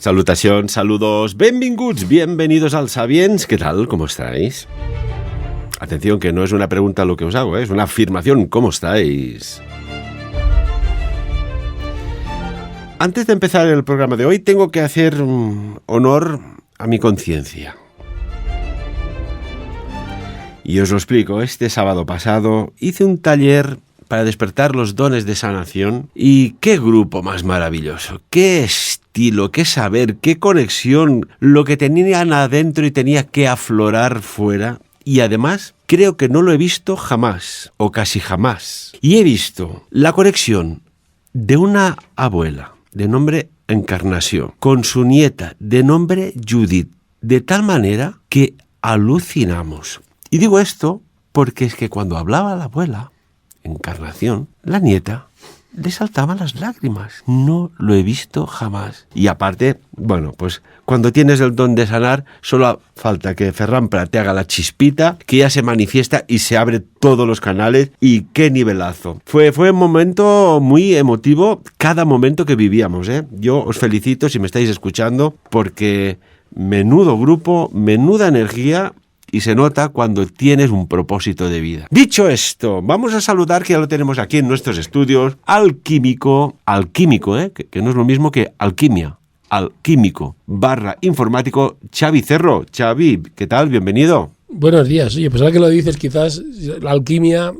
Salutación, saludos, benvinguts, bienvenidos al Sabiens. ¿Qué tal? ¿Cómo estáis? Atención, que no es una pregunta lo que os hago, es una afirmación. ¿Cómo estáis? Antes de empezar el programa de hoy, tengo que hacer honor a mi conciencia. Y os lo explico. Este sábado pasado hice un taller para despertar los dones de sanación. Y qué grupo más maravilloso, qué estilo, qué saber, qué conexión, lo que tenían adentro y tenía que aflorar fuera. Y además, creo que no lo he visto jamás, o casi jamás. Y he visto la conexión de una abuela de nombre Encarnación con su nieta de nombre Judith, de tal manera que alucinamos. Y digo esto porque es que cuando hablaba la abuela Encarnación, la nieta le saltaban las lágrimas. No lo he visto jamás. Y aparte, bueno, pues cuando tienes el don de sanar, solo falta que Ferran Prat te haga la chispita, que ya se manifiesta y se abre todos los canales. Y qué nivelazo. Fue un momento muy emotivo, cada momento que vivíamos, ¿eh? Yo os felicito si me estáis escuchando, porque menudo grupo, menuda energía. Y se nota cuando tienes un propósito de vida. Dicho esto, vamos a saludar, que ya lo tenemos aquí en nuestros estudios, al químico, que no es lo mismo que alquimia, al químico / informático, Xavi Cerro. Xavi, ¿qué tal? Bienvenido. Buenos días. Oye, pues ahora que lo dices, quizás la alquimia,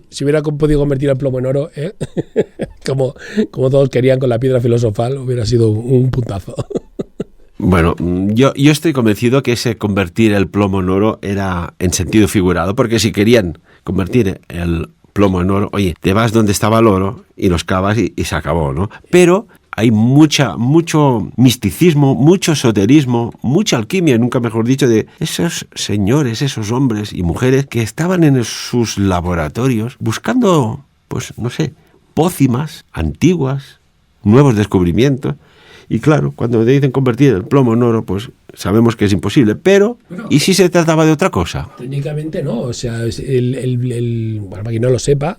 si hubiera podido convertir el plomo en oro, como todos querían con la piedra filosofal, hubiera sido un puntazo. Bueno, yo estoy convencido que ese convertir el plomo en oro era en sentido figurado, porque si querían convertir el plomo en oro, oye, te vas donde estaba el oro y los cavas y se acabó, ¿no? Pero hay mucho misticismo, mucho esoterismo, mucha alquimia, nunca mejor dicho, de esos señores, esos hombres y mujeres que estaban en sus laboratorios buscando, pues no sé, pócimas antiguas, nuevos descubrimientos. Y claro, cuando te dicen convertir el plomo en oro, pues sabemos que es imposible. Pero, ¿y si se trataba de otra cosa? Técnicamente no. O sea, bueno, para quien no lo sepa,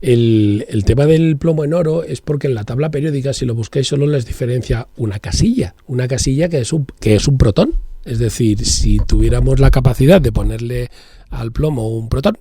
el tema del plomo en oro es porque en la tabla periódica, si lo buscáis, solo les diferencia una casilla. Una casilla que es un protón. Es decir, si tuviéramos la capacidad de ponerle al plomo un protón,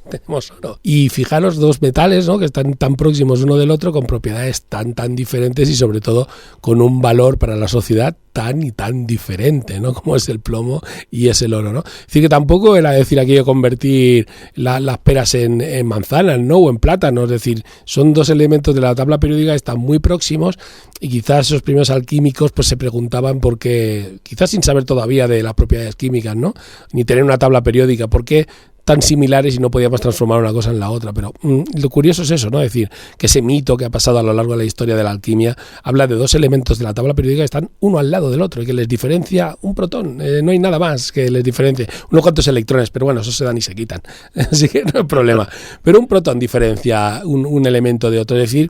tenemos oro. Y fijaros, dos metales, ¿no?, que están tan próximos uno del otro, con propiedades tan diferentes y sobre todo con un valor para la sociedad tan y tan diferente, ¿no?, como es el plomo y es el oro, ¿no? Es decir, que tampoco era decir aquí de convertir las peras en manzanas, ¿no?, o en plátanos. Es decir, son dos elementos de la tabla periódica que están muy próximos y quizás esos primeros alquímicos pues se preguntaban por qué, quizás sin saber todavía de las propiedades químicas, ¿no?, ni tener una tabla periódica, por qué tan similares y no podíamos transformar una cosa en la otra. Pero lo curioso es eso, ¿no? Es decir, que ese mito que ha pasado a lo largo de la historia de la alquimia habla de dos elementos de la tabla periódica que están uno al lado del otro y que les diferencia un protón. No hay nada más que les diferencie. Unos cuantos electrones, pero bueno, esos se dan y se quitan. Así que no hay problema. Pero un protón diferencia un elemento de otro. Es decir,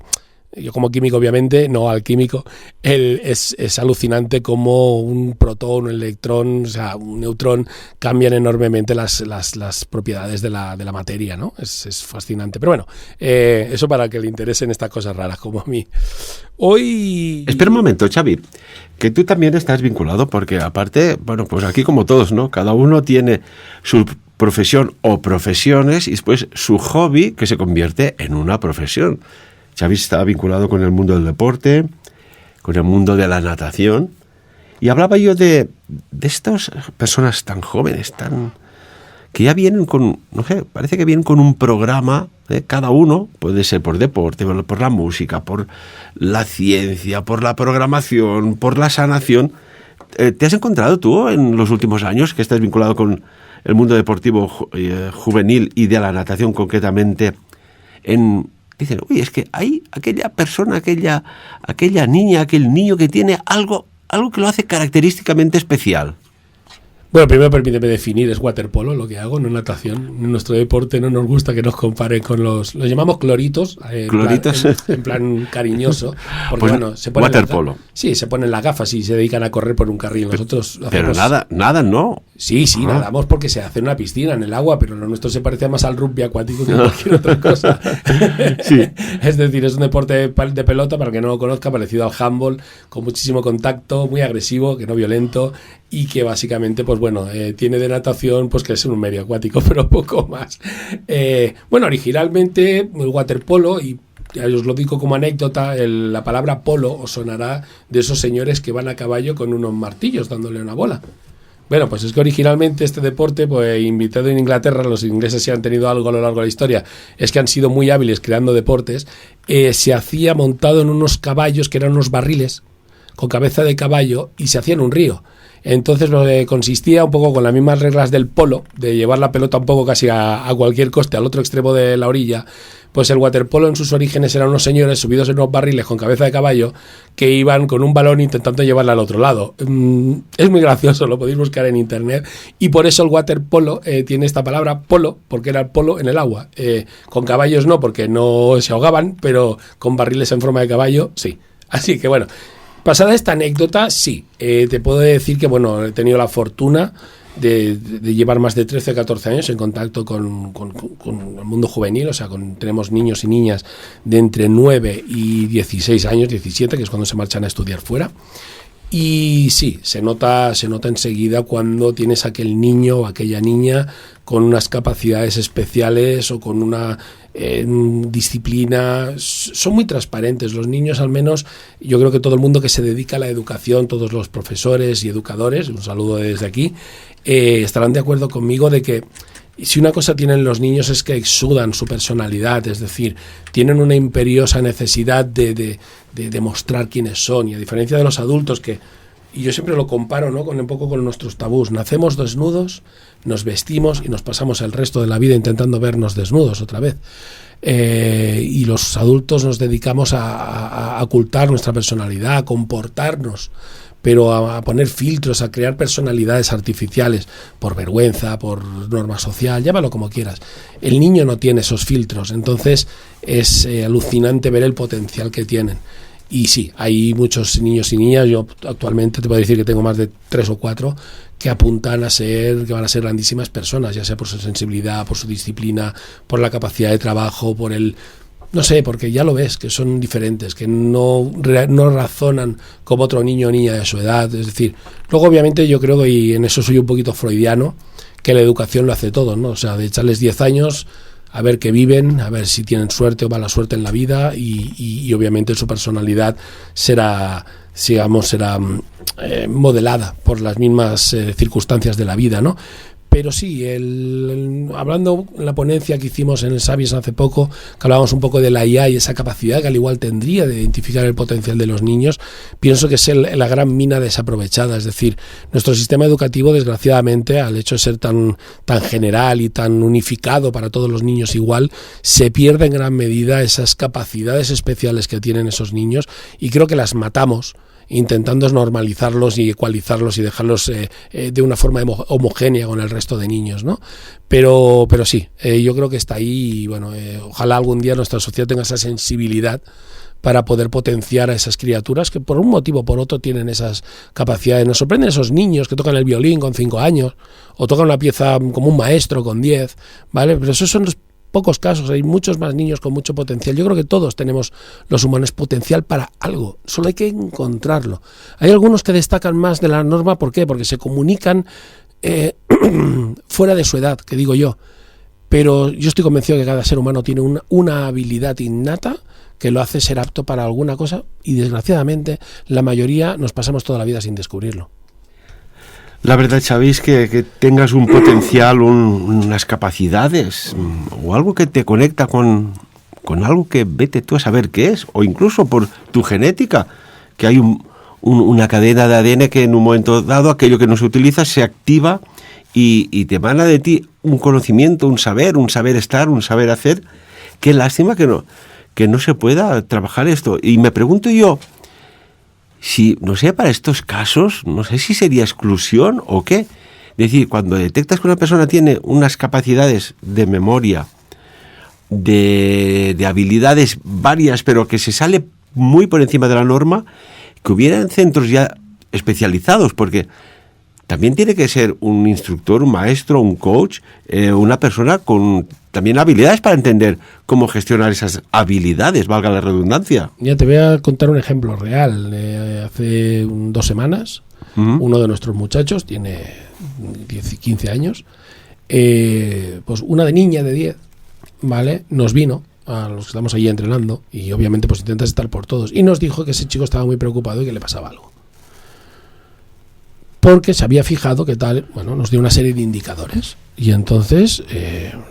yo como químico, obviamente, no alquímico, es alucinante cómo un protón, un electrón, o sea, un neutrón cambian enormemente las propiedades de la materia, ¿no? Es fascinante. Pero bueno, eso para que le interesen estas cosas raras como a mí. Hoy... Espera un momento, Xavi, que tú también estás vinculado, porque aparte, bueno, pues aquí como todos, ¿no? Cada uno tiene su profesión o profesiones y después su hobby que se convierte en una profesión. Xavi está vinculado con el mundo del deporte, con el mundo de la natación, y hablaba yo de estas personas tan jóvenes, que ya vienen con, no sé, parece que vienen con un programa, cada uno, puede ser por deporte, por la música, por la ciencia, por la programación, por la sanación. ¿Te has encontrado tú en los últimos años que estás vinculado con el mundo deportivo juvenil y de la natación concretamente dicen, oye, es que hay aquella persona, aquella niña, aquel niño que tiene algo que lo hace característicamente especial? Bueno, primero permíteme definir, es waterpolo lo que hago, no natación. En nuestro deporte no nos gusta que nos comparen con los llamamos cloritos, en plan cariñoso, porque pues bueno, se ponen waterpolo. Sí, se ponen las gafas y se dedican a correr por un carril. Nosotros pero nada, no. Sí, nadamos porque se hace en una piscina, en el agua, pero lo nuestro se parece más al rugby acuático que cualquier otra cosa. Sí. Es decir, es un deporte de pelota, para el que no lo conozca, parecido al handball, con muchísimo contacto, muy agresivo, que no violento, y que básicamente, pues bueno, tiene de natación, pues que es un medio acuático, pero poco más. Bueno, originalmente el waterpolo, y ya os lo digo como anécdota, la palabra polo os sonará de esos señores que van a caballo con unos martillos dándole una bola. Bueno, pues es que originalmente este deporte, pues invitado en Inglaterra, los ingleses sí han tenido algo a lo largo de la historia, es que han sido muy hábiles creando deportes, se hacía montado en unos caballos que eran unos barriles con cabeza de caballo y se hacía en un río. Entonces consistía un poco con las mismas reglas del polo, de llevar la pelota un poco casi a cualquier coste, al otro extremo de la orilla. Pues el waterpolo en sus orígenes eran unos señores subidos en unos barriles con cabeza de caballo que iban con un balón intentando llevarla al otro lado. Es muy gracioso, lo podéis buscar en internet, y por eso el waterpolo tiene esta palabra polo, porque era el polo en el agua. Con caballos no, porque no se ahogaban, pero con barriles en forma de caballo sí. Así que bueno, pasada esta anécdota, sí, te puedo decir que bueno, he tenido la fortuna de llevar más de 13 o 14 años en contacto con el mundo juvenil, o sea, tenemos niños y niñas de entre 9 y 16 años, 17, que es cuando se marchan a estudiar fuera. Y sí, se nota enseguida cuando tienes aquel niño o aquella niña con unas capacidades especiales o con una disciplina. Son muy transparentes los niños, al menos yo creo que todo el mundo que se dedica a la educación, todos los profesores y educadores, un saludo desde aquí, estarán de acuerdo conmigo de que si una cosa tienen los niños es que exudan su personalidad, es decir, tienen una imperiosa necesidad de demostrar quiénes son, y a diferencia de los adultos y yo siempre lo comparo, ¿no?, con un poco con nuestros tabús. Nacemos desnudos, nos vestimos y nos pasamos el resto de la vida intentando vernos desnudos otra vez. Y los adultos nos dedicamos a ocultar nuestra personalidad, a comportarnos, pero a poner filtros, a crear personalidades artificiales por vergüenza, por norma social, llámalo como quieras. El niño no tiene esos filtros, entonces es alucinante ver el potencial que tienen. Y sí, hay muchos niños y niñas, yo actualmente te puedo decir que tengo más de 3 o 4 que apuntan que van a ser grandísimas personas, ya sea por su sensibilidad, por su disciplina, por la capacidad de trabajo, no sé, porque ya lo ves, que son diferentes, que no razonan como otro niño o niña de su edad. Es decir, luego obviamente yo creo, y en eso soy un poquito freudiano, que la educación lo hace todo, ¿no? O sea, de echarles 10 años a ver qué viven, a ver si tienen suerte o mala suerte en la vida, y obviamente su personalidad será modelada por las mismas circunstancias de la vida, ¿no? Pero sí, hablando en la ponencia que hicimos en el Sapiens hace poco, que hablábamos un poco de la IA y esa capacidad que al igual tendría de identificar el potencial de los niños, pienso que es la gran mina desaprovechada. Es decir, nuestro sistema educativo, desgraciadamente, al hecho de ser tan general y tan unificado para todos los niños igual, se pierde en gran medida esas capacidades especiales que tienen esos niños, y creo que las matamos intentando normalizarlos y ecualizarlos y dejarlos de una forma homogénea con el resto de niños, ¿no? Pero sí, yo creo que está ahí, y bueno, ojalá algún día nuestra sociedad tenga esa sensibilidad para poder potenciar a esas criaturas que por un motivo o por otro tienen esas capacidades. Nos sorprenden esos niños que tocan el violín con 5 años o tocan una pieza como un maestro con 10, ¿vale? Pero esos son los pocos casos, hay muchos más niños con mucho potencial. Yo creo que todos tenemos, los humanos, potencial para algo, solo hay que encontrarlo. Hay algunos que destacan más de la norma, ¿por qué? Porque se comunican fuera de su edad, que digo yo, pero yo estoy convencido que cada ser humano tiene una habilidad innata que lo hace ser apto para alguna cosa, y desgraciadamente la mayoría nos pasamos toda la vida sin descubrirlo. La verdad, Xavi, es que tengas un potencial, unas capacidades o algo que te conecta con algo que vete tú a saber qué es, o incluso por tu genética, que hay una cadena de ADN que en un momento dado aquello que no se utiliza se activa y te emana de ti un conocimiento, un saber estar, un saber hacer. Qué lástima que no se pueda trabajar esto. Y me pregunto yo, si, no sé, para estos casos, no sé si sería exclusión o qué. Es decir, cuando detectas que una persona tiene unas capacidades de memoria, de habilidades varias, pero que se sale muy por encima de la norma, que hubieran centros ya especializados, porque también tiene que ser un instructor, un maestro, un coach, una persona con también habilidades para entender cómo gestionar esas habilidades, valga la redundancia. Ya te voy a contar un ejemplo real. Hace 2 semanas, uno de nuestros muchachos, tiene 10 y 15 años, pues una niña de 10, ¿vale? Nos vino a los que estamos allí entrenando y obviamente pues intentas estar por todos y nos dijo que ese chico estaba muy preocupado y que le pasaba algo. Porque se había fijado que tal, bueno, nos dio una serie de indicadores. Y entonces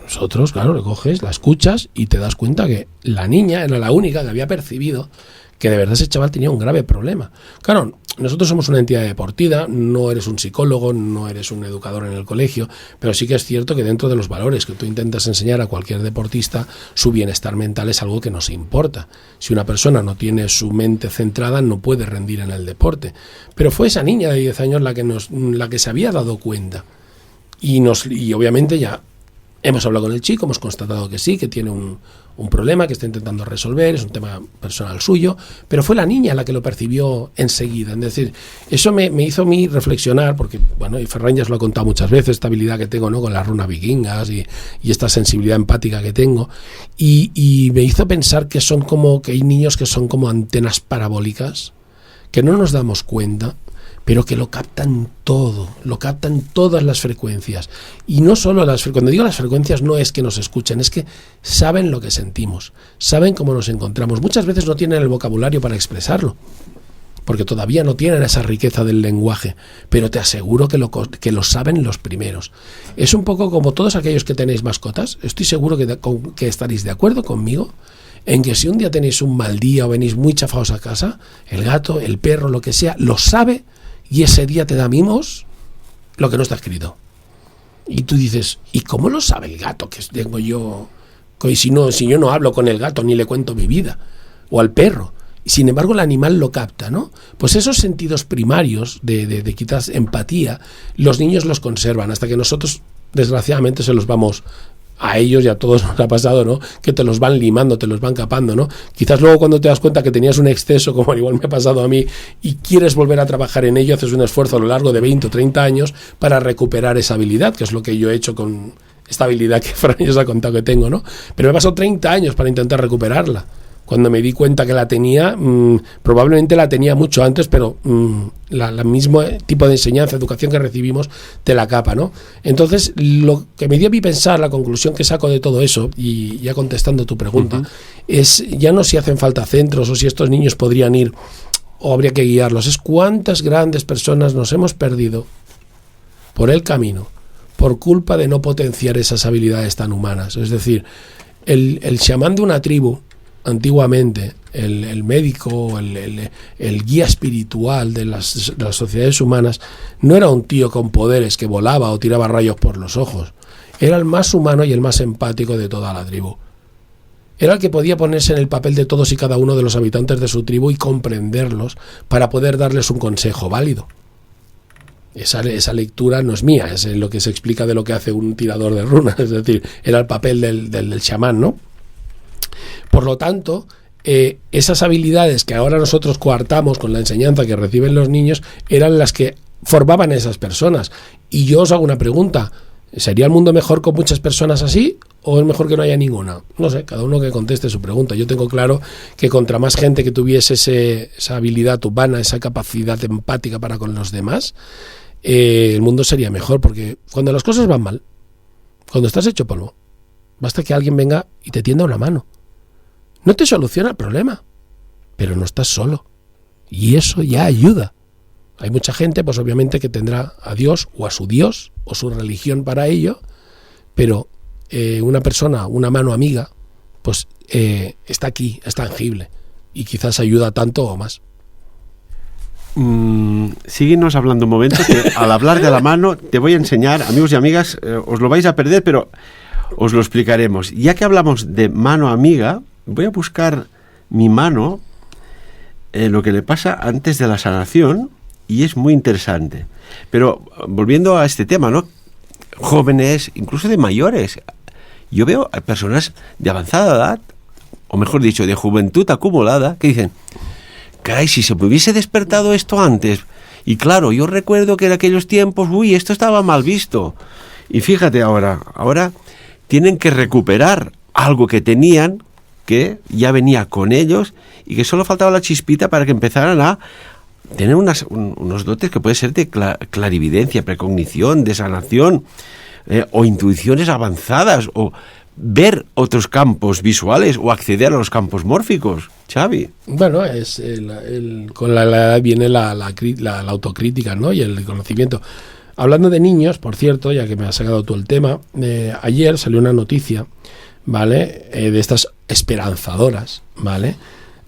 nosotros, claro, le coges, la escuchas y te das cuenta que la niña era la única que había percibido que de verdad ese chaval tenía un grave problema. Claro, nosotros somos una entidad deportiva, no eres un psicólogo, no eres un educador en el colegio, pero sí que es cierto que dentro de los valores que tú intentas enseñar a cualquier deportista, su bienestar mental es algo que nos importa. Si una persona no tiene su mente centrada, no puede rendir en el deporte. Pero fue esa niña de 10 años la que se había dado cuenta. Y obviamente ya hemos hablado con el chico, hemos constatado que sí, que tiene un problema que está intentando resolver, es un tema personal suyo, pero fue la niña la que lo percibió enseguida. Es decir, eso me hizo a mí reflexionar, porque, bueno, y Ferran ya os lo ha contado muchas veces, esta habilidad que tengo, ¿no?, con las runas vikingas y esta sensibilidad empática que tengo, y me hizo pensar que hay niños que son como antenas parabólicas, que no nos damos cuenta, pero que lo captan todo, lo captan todas las frecuencias. Y no solo cuando digo las frecuencias no es que nos escuchen, es que saben lo que sentimos, saben cómo nos encontramos. Muchas veces no tienen el vocabulario para expresarlo, porque todavía no tienen esa riqueza del lenguaje, pero te aseguro que lo saben los primeros. Es un poco como todos aquellos que tenéis mascotas. Estoy seguro que estaréis de acuerdo conmigo en que si un día tenéis un mal día o venís muy chafados a casa, el gato, el perro, lo que sea, lo sabe. Y ese día te da mimos lo que no está escrito. Y tú dices, ¿y cómo lo sabe el gato que tengo yo? Si yo no hablo con el gato ni le cuento mi vida. O al perro. Y sin embargo el animal lo capta, ¿no? Pues esos sentidos primarios de quizás empatía, los niños los conservan hasta que nosotros, desgraciadamente, se los vamos a ellos y a todos nos ha pasado, ¿no?, que te los van limando, te los van capando, ¿no? Quizás luego cuando te das cuenta que tenías un exceso, como al igual me ha pasado a mí, y quieres volver a trabajar en ello, haces un esfuerzo a lo largo de 20 o 30 años para recuperar esa habilidad, que es lo que yo he hecho con esta habilidad que Fran ya os ha contado que tengo, ¿no? Pero me pasó 30 años para intentar recuperarla. Cuando me di cuenta que la tenía, probablemente la tenía mucho antes, pero la mismo tipo de enseñanza, educación que recibimos, te la capa, ¿no? Entonces, lo que me dio a mí pensar, la conclusión que saco de todo eso, y ya contestando tu pregunta, es ya no si hacen falta centros o si estos niños podrían ir o habría que guiarlos, es cuántas grandes personas nos hemos perdido por el camino, por culpa de no potenciar esas habilidades tan humanas. Es decir, el chamán de una tribu, antiguamente, el médico, el guía espiritual de las sociedades humanas, no era un tío con poderes que volaba o tiraba rayos por los ojos. Era el más humano y el más empático de toda la tribu. Era el que podía ponerse en el papel de todos y cada uno de los habitantes de su tribu y comprenderlos para poder darles un consejo válido. Esa lectura no es mía, es lo que se explica de lo que hace un tirador de runas, es decir, era el papel del chamán, ¿no? Por lo tanto, esas habilidades que ahora nosotros coartamos con la enseñanza que reciben los niños eran las que formaban a esas personas. Y yo os hago una pregunta, ¿sería el mundo mejor con muchas personas así o es mejor que no haya ninguna? No sé, cada uno que conteste su pregunta. Yo tengo claro que contra más gente que tuviese esa habilidad humana, esa capacidad empática para con los demás, el mundo sería mejor, porque cuando las cosas van mal, cuando estás hecho polvo, basta que alguien venga y te tienda una mano. No te soluciona el problema, pero no estás solo. Y eso ya ayuda. Hay mucha gente, pues obviamente, que tendrá a Dios o a su Dios o su religión para ello, pero una persona, una mano amiga, pues está aquí, es tangible y quizás ayuda tanto o más. Síguenos hablando un momento, que al hablar de la mano te voy a enseñar, amigos y amigas, os lo vais a perder, pero os lo explicaremos. Ya que hablamos de mano amiga, voy a buscar mi mano, lo que le pasa antes de la sanación, y es muy interesante. Pero volviendo a este tema, ¿no?, jóvenes, incluso de mayores, yo veo a personas de avanzada edad, o mejor dicho, de juventud acumulada, que dicen, caray, si se me hubiese despertado esto antes, Y claro, yo recuerdo que en aquellos tiempos, esto estaba mal visto. Y fíjate ahora tienen que recuperar algo que tenían, que ya venía con ellos y que solo faltaba la chispita para que empezaran a tener unos dotes que puede ser de clarividencia, precognición, de sanación, o intuiciones avanzadas, o ver otros campos visuales, o acceder a los campos mórficos. Xavi. Bueno, con la edad viene la autocrítica, ¿no? Y el conocimiento. Hablando de niños, por cierto, ya que me has sacado tú el tema, ayer salió una noticia, ¿vale? De estas esperanzadoras, ¿vale?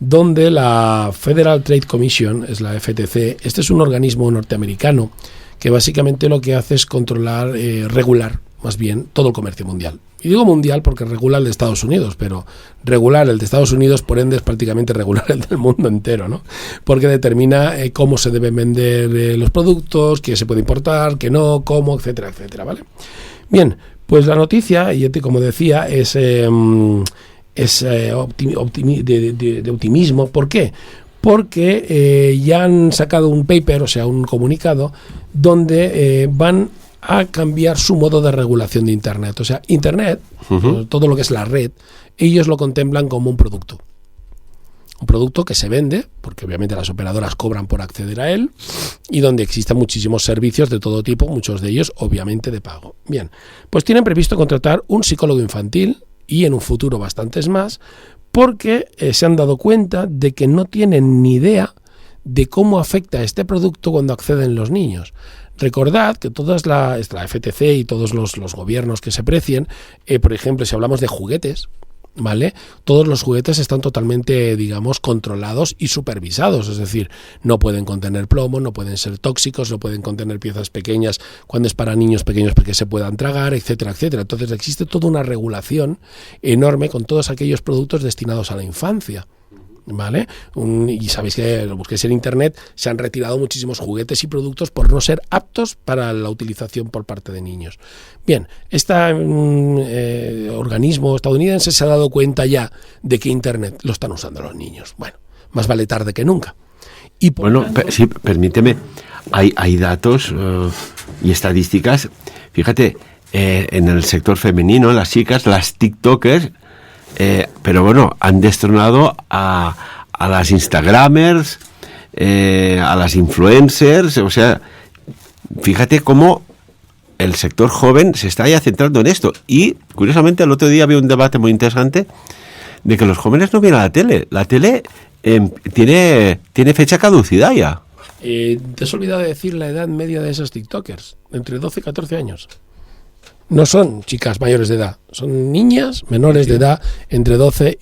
Donde la Federal Trade Commission, es la FTC, este es un organismo norteamericano que básicamente lo que hace es controlar, regular, más bien, todo el comercio mundial. Y digo mundial porque regula el de Estados Unidos, pero regular el de Estados Unidos, por ende, es prácticamente regular el del mundo entero, ¿no? Porque determina cómo se deben vender los productos, qué se puede importar, qué no, cómo, etcétera, etcétera, ¿vale? Bien, pues la noticia, y como decía, es de optimismo. ¿Por qué? Porque ya han sacado un paper, o sea, un comunicado, donde van a cambiar su modo de regulación de Internet. O sea, Internet, todo lo que es la red, ellos lo contemplan como un producto. Un producto que se vende, porque obviamente las operadoras cobran por acceder a él, y donde existen muchísimos servicios de todo tipo, muchos de ellos obviamente de pago. Bien, pues tienen previsto contratar un psicólogo infantil, y en un futuro bastantes más, porque se han dado cuenta de que no tienen ni idea de cómo afecta este producto cuando acceden los niños. Recordad que todas la FTC y todos los gobiernos que se precien, por ejemplo, si hablamos de juguetes, ¿vale? Todos los juguetes están totalmente, digamos, controlados y supervisados, es decir, no pueden contener plomo, no pueden ser tóxicos, no pueden contener piezas pequeñas cuando es para niños pequeños porque se puedan tragar, etcétera, etcétera. Entonces existe toda una regulación enorme con todos aquellos productos destinados a la infancia, ¿vale? Y sabéis que lo busquéis en internet, se han retirado muchísimos juguetes y productos por no ser aptos para la utilización por parte de niños. Bien, este organismo estadounidense se ha dado cuenta ya de que internet lo están usando los niños. Bueno, más vale tarde que nunca. Y sí, permíteme, hay datos y estadísticas. Fíjate, en el sector femenino, las chicas, las TikTokers, pero bueno, han destronado a las Instagramers, a las influencers. O sea, fíjate cómo el sector joven se está ya centrando en esto. Y curiosamente el otro día había un debate muy interesante de que los jóvenes no ven a la tele. La tele tiene fecha caducidad ya. Te has olvidado de decir la edad media de esos TikTokers, entre 12 y 14 años. No son chicas mayores de edad, son niñas menores de edad entre 12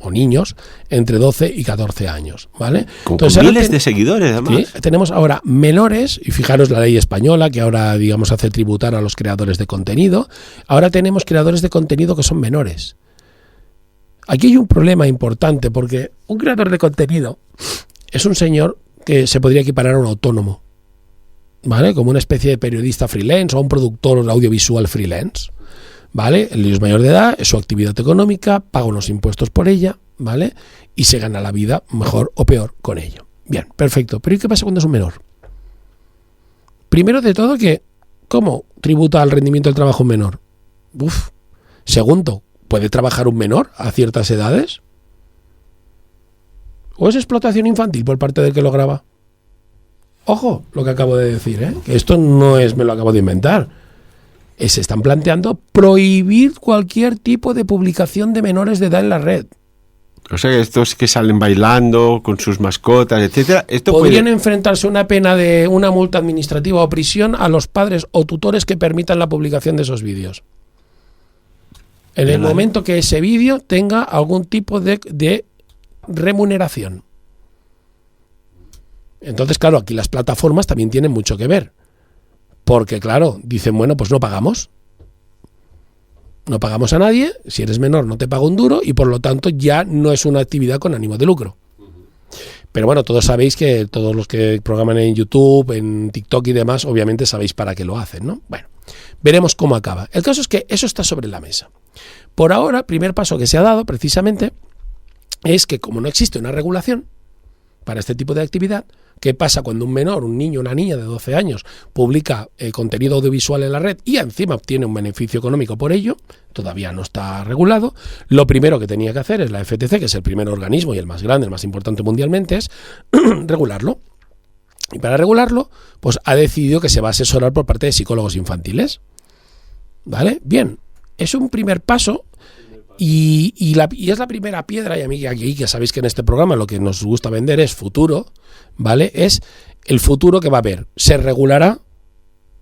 o niños entre 12 y 14 años, ¿vale? Con miles de seguidores, además. Sí, tenemos ahora menores, y fijaros la ley española que ahora, digamos, hace tributar a los creadores de contenido. Ahora tenemos creadores de contenido que son menores. Aquí hay un problema importante, porque un creador de contenido es un señor que se podría equiparar a un autónomo, ¿vale? Como una especie de periodista freelance o un productor audiovisual freelance, ¿vale? El niño es mayor de edad, es su actividad económica, paga unos impuestos por ella, ¿vale? Y se gana la vida mejor o peor con ello. Bien, perfecto. Pero ¿y qué pasa cuando es un menor? Primero de todo, ¿cómo tributa al rendimiento del trabajo un menor? Segundo, ¿puede trabajar un menor a ciertas edades? ¿O es explotación infantil por parte del que lo graba? Ojo, lo que acabo de decir, que esto no es, me lo acabo de inventar. Se están planteando prohibir cualquier tipo de publicación de menores de edad en la red. O sea, estos que salen bailando con sus mascotas, etcétera, esto podrían enfrentarse a una pena de una multa administrativa o prisión a los padres o tutores que permitan la publicación de esos vídeos. En el momento que ese vídeo tenga algún tipo de remuneración. Entonces, claro, aquí las plataformas también tienen mucho que ver. Porque, claro, dicen, bueno, pues no pagamos. No pagamos a nadie, si eres menor no te pago un duro y por lo tanto ya no es una actividad con ánimo de lucro. Pero bueno, todos sabéis que todos los que programan en YouTube, en TikTok y demás, obviamente sabéis para qué lo hacen, ¿no? Bueno, veremos cómo acaba. El caso es que eso está sobre la mesa. Por ahora, primer paso que se ha dado precisamente es que como no existe una regulación, para este tipo de actividad. ¿Qué pasa cuando un menor, un niño, una niña de 12 años publica contenido audiovisual en la red y encima obtiene un beneficio económico por ello? Todavía no está regulado. Lo primero que tenía que hacer es la FTC, que es el primer organismo y el más grande, el más importante mundialmente, es regularlo. Y para regularlo, pues ha decidido que se va a asesorar por parte de psicólogos infantiles. ¿Vale? Bien, es un primer paso. Y es la primera piedra, y a mí aquí, que sabéis que en este programa lo que nos gusta vender es futuro, ¿vale? Es el futuro que va a haber. Se regulará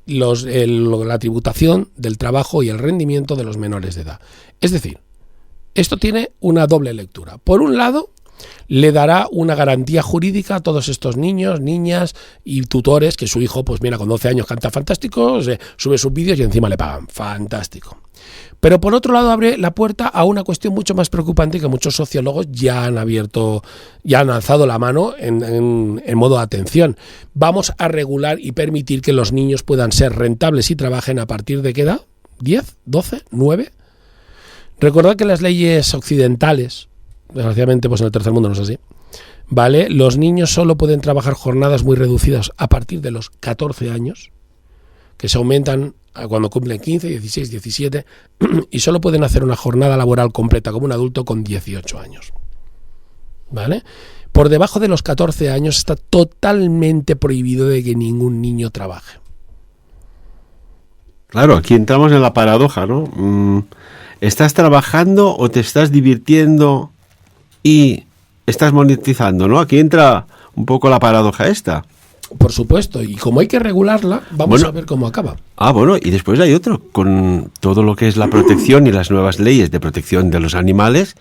la tributación del trabajo y el rendimiento de los menores de edad. Es decir, esto tiene una doble lectura. Por un lado, le dará una garantía jurídica a todos estos niños, niñas y tutores que su hijo, pues mira, con 12 años canta fantástico, sube sus vídeos y encima le pagan. Fantástico. Pero por otro lado abre la puerta a una cuestión mucho más preocupante que muchos sociólogos ya han alzado la mano en modo de atención. Vamos a regular y permitir que los niños puedan ser rentables y trabajen a partir de ¿qué edad? ¿10? ¿12? ¿9? Recordad que las leyes occidentales, desgraciadamente pues en el tercer mundo no es así, ¿vale? Los niños solo pueden trabajar jornadas muy reducidas a partir de los 14 años, que se aumentan cuando cumplen 15, 16, 17 y solo pueden hacer una jornada laboral completa como un adulto con 18 años. ¿Vale? Por debajo de los 14 años está totalmente prohibido de que ningún niño trabaje. Claro, aquí entramos en la paradoja, ¿no? ¿Estás trabajando o te estás divirtiendo y estás monetizando, ¿no? Aquí entra un poco la paradoja esta. Por supuesto, y como hay que regularla, vamos a ver cómo acaba. Bueno, y después hay otro, con todo lo que es la protección y las nuevas leyes de protección de los animales,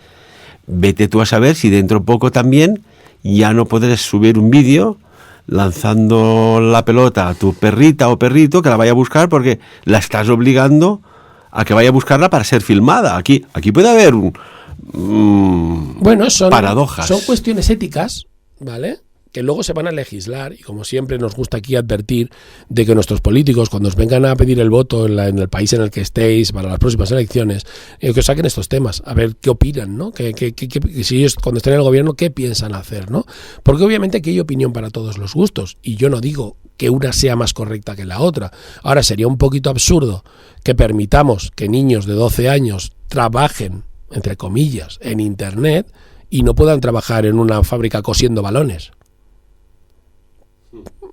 vete tú a saber si dentro de poco también ya no podrás subir un vídeo lanzando la pelota a tu perrita o perrito que la vaya a buscar porque la estás obligando a que vaya a buscarla para ser filmada. Aquí puede haber paradojas. Son cuestiones éticas, ¿vale?, que luego se van a legislar, y como siempre nos gusta aquí advertir de que nuestros políticos, cuando os vengan a pedir el voto en el país en el que estéis para las próximas elecciones, que os saquen estos temas, a ver qué opinan, ¿no? Que si ellos cuando estén en el gobierno, ¿qué piensan hacer, ¿no? Porque obviamente aquí hay opinión para todos los gustos, y yo no digo que una sea más correcta que la otra. Ahora, sería un poquito absurdo que permitamos que niños de 12 años trabajen, entre comillas, en Internet y no puedan trabajar en una fábrica cosiendo balones.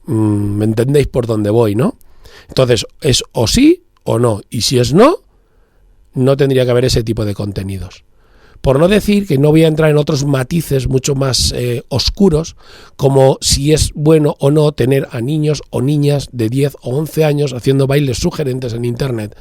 ¿Me entendéis por dónde voy, no? Entonces, es o sí o no. Y si es no, no tendría que haber ese tipo de contenidos. Por no decir que no voy a entrar en otros matices mucho más oscuros, como si es bueno o no tener a niños o niñas de 10 o 11 años haciendo bailes sugerentes en Internet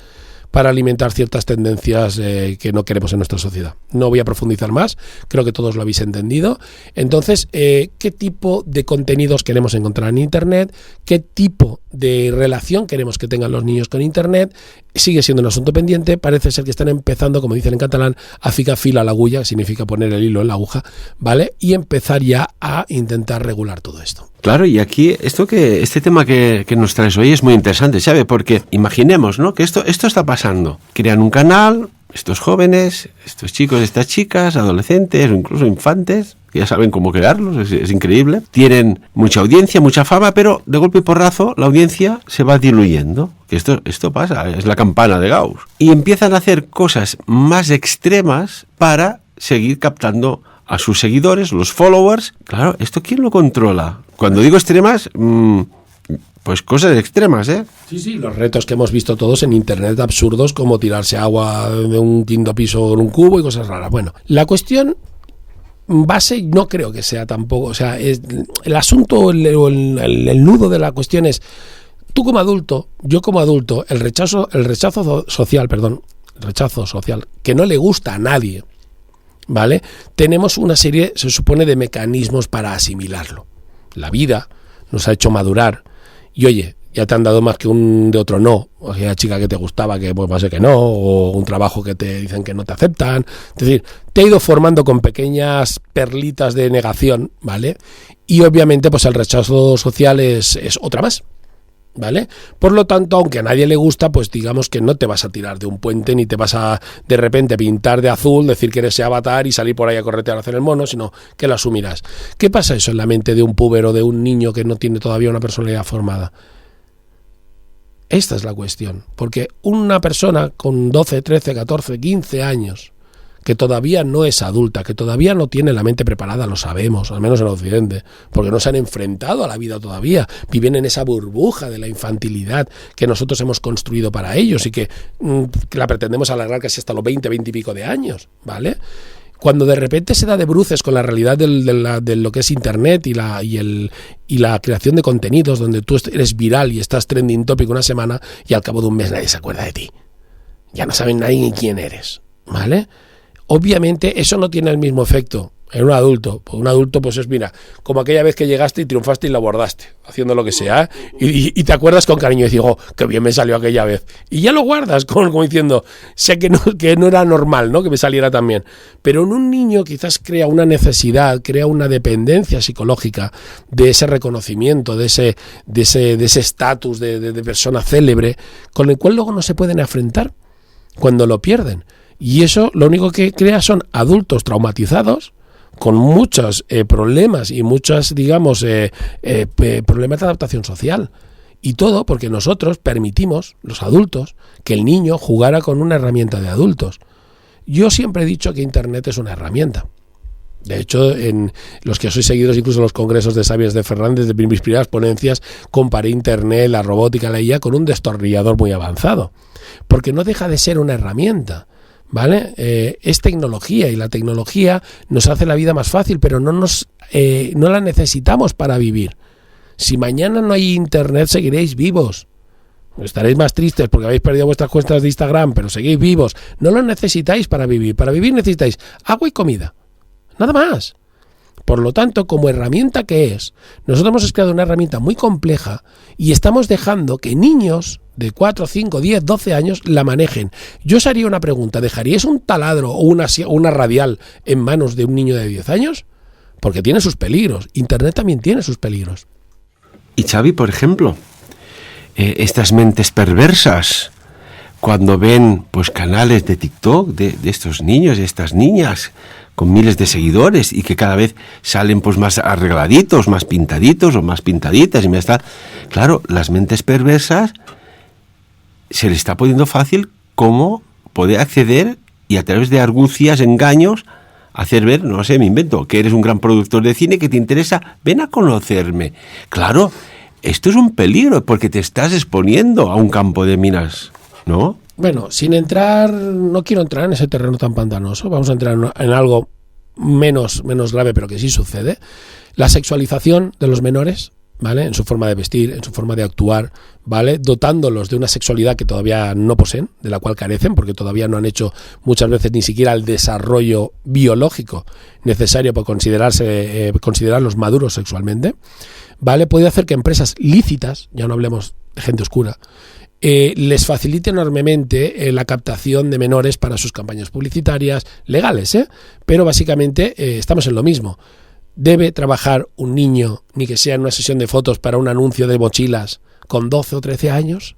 para alimentar ciertas tendencias que no queremos en nuestra sociedad. No voy a profundizar más, creo que todos lo habéis entendido. Entonces, ¿qué tipo de contenidos queremos encontrar en Internet? ¿Qué tipo de relación queremos que tengan los niños con Internet? Sigue siendo un asunto pendiente. Parece ser que están empezando, como dicen en catalán, a ficar fil a la agulla, que significa poner el hilo en la aguja, ¿vale? Y empezar ya a intentar regular todo esto. Claro, y aquí este tema que nos traes hoy es muy interesante, ¿sabe? Porque imaginemos, ¿no?, que esto está pasando. Crean un canal, estos jóvenes, estos chicos, estas chicas, adolescentes o incluso infantes, que ya saben cómo crearlos, es increíble. Tienen mucha audiencia, mucha fama, pero de golpe y porrazo la audiencia se va diluyendo. Que esto pasa, es la campana de Gauss. Y empiezan a hacer cosas más extremas para seguir captando a sus seguidores, los followers. Claro, ¿esto quién lo controla? Cuando digo extremas, pues cosas extremas, ¿eh? Sí, los retos que hemos visto todos en Internet absurdos, como tirarse agua de un quinto piso en un cubo y cosas raras. Bueno, la cuestión base no creo que sea tampoco, o sea, el asunto, el nudo de la cuestión es, tú como adulto, yo como adulto, el rechazo social, que no le gusta a nadie, ¿vale? Tenemos una serie, se supone, de mecanismos para asimilarlo. La vida nos ha hecho madurar y oye, ya te han dado más que un de otro no, o sea, chica que te gustaba que pues va a ser que no, o un trabajo que te dicen que no te aceptan, es decir, te ha ido formando con pequeñas perlitas de negación, ¿vale? Y obviamente pues el rechazo social es otra más, ¿vale? Por lo tanto, aunque a nadie le gusta, pues digamos que no te vas a tirar de un puente ni te vas a de repente pintar de azul, decir que eres ese Avatar y salir por ahí a corretear a hacer el mono, sino que lo asumirás. ¿Qué pasa eso en la mente de un puber o de un niño que no tiene todavía una personalidad formada? Esta es la cuestión, porque una persona con 12, 13, 14, 15 años que todavía no es adulta, que todavía no tiene la mente preparada, lo sabemos, al menos en Occidente, porque no se han enfrentado a la vida todavía, viven en esa burbuja de la infantilidad que nosotros hemos construido para ellos y que la pretendemos alargar casi hasta los 20, 20 y pico de años, ¿vale? Cuando de repente se da de bruces con la realidad de lo que es Internet y la creación de contenidos, donde tú eres viral y estás trending topic una semana y al cabo de un mes nadie se acuerda de ti, ya no saben nadie ni quién eres, ¿vale? Obviamente eso no tiene el mismo efecto en un adulto. Un adulto pues es, mira, como aquella vez que llegaste y triunfaste y lo abordaste, haciendo lo que sea, y te acuerdas con cariño y dices, oh, qué bien me salió aquella vez. Y ya lo guardas como diciendo, sé que no era normal, ¿no?, que me saliera tan bien. Pero en un niño quizás crea una necesidad, crea una dependencia psicológica de ese reconocimiento, de ese estatus de persona célebre, con el cual luego no se pueden enfrentar cuando lo pierden. Y eso lo único que crea son adultos traumatizados, con muchos problemas y muchas, digamos, problemas de adaptación social. Y todo porque nosotros permitimos, los adultos, que el niño jugara con una herramienta de adultos. Yo siempre he dicho que Internet es una herramienta. De hecho, en los que sois seguidores, incluso en los congresos de Sabiens de Fernández, de mis primeras ponencias, comparé Internet, la robótica, la IA, con un destornillador muy avanzado. Porque no deja de ser una herramienta, ¿vale? Es tecnología y la tecnología nos hace la vida más fácil, pero no la necesitamos para vivir. Si mañana no hay Internet, seguiréis vivos. Estaréis más tristes porque habéis perdido vuestras cuentas de Instagram, pero seguís vivos. No lo necesitáis para vivir. Para vivir necesitáis agua y comida. Nada más. Por lo tanto, como herramienta que es, nosotros hemos creado una herramienta muy compleja y estamos dejando que niños de 4, 5, 10, 12 años la manejen. Yo os haría una pregunta, ¿dejaríais un taladro o una radial en manos de un niño de 10 años? Porque tiene sus peligros. Internet también tiene sus peligros. Y Xavi, por ejemplo, estas mentes perversas, cuando ven pues canales de TikTok de estos niños y estas niñas con miles de seguidores y que cada vez salen pues más arregladitos, más pintaditos o más pintaditas y me está, claro, las mentes perversas se les está poniendo fácil cómo poder acceder y a través de argucias, engaños, hacer ver, no sé, me invento, que eres un gran productor de cine, que te interesa, ven a conocerme. Claro, esto es un peligro porque te estás exponiendo a un campo de minas, ¿no? Bueno, no quiero entrar en ese terreno tan pantanoso, vamos a entrar en algo menos grave, pero que sí sucede. La sexualización de los menores, ¿vale?, en su forma de vestir, en su forma de actuar, ¿vale?, dotándolos de una sexualidad que todavía no poseen, de la cual carecen, porque todavía no han hecho muchas veces ni siquiera el desarrollo biológico necesario para considerarlos maduros sexualmente, ¿vale? Puede hacer que empresas lícitas, ya no hablemos de gente oscura, les facilite enormemente la captación de menores para sus campañas publicitarias, legales, pero básicamente estamos en lo mismo. ¿Debe trabajar un niño, ni que sea en una sesión de fotos para un anuncio de mochilas, con 12 o 13 años?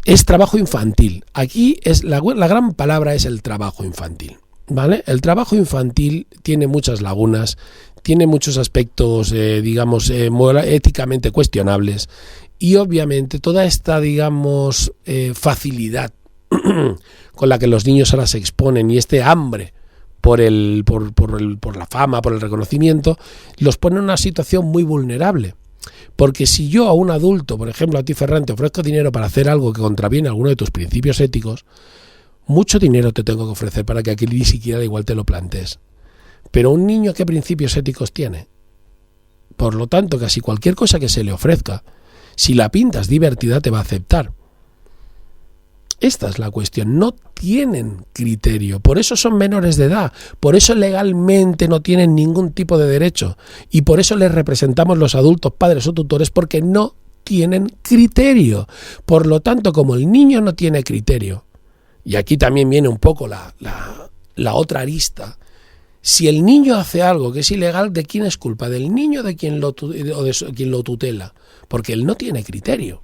Es trabajo infantil. Aquí es la gran palabra es el trabajo infantil, ¿vale? El trabajo infantil tiene muchas lagunas, tiene muchos aspectos, éticamente cuestionables. Y obviamente toda esta, facilidad con la que los niños ahora se exponen y este hambre por la fama, por el reconocimiento, los pone en una situación muy vulnerable. Porque si yo a un adulto, por ejemplo a ti, Ferran, te ofrezco dinero para hacer algo que contraviene alguno de tus principios éticos, mucho dinero te tengo que ofrecer para que aquí ni siquiera igual te lo plantees. Pero un niño, ¿qué principios éticos tiene? Por lo tanto, casi cualquier cosa que se le ofrezca, si la pintas divertida, te va a aceptar. Esta es la cuestión. No tienen criterio. Por eso son menores de edad. Por eso legalmente no tienen ningún tipo de derecho. Y por eso les representamos los adultos, padres o tutores, porque no tienen criterio. Por lo tanto, como el niño no tiene criterio, y aquí también viene un poco la otra arista, Si el niño hace algo que es ilegal, ¿de quién es culpa? ¿Del niño o de quien lo tutela? Porque él no tiene criterio.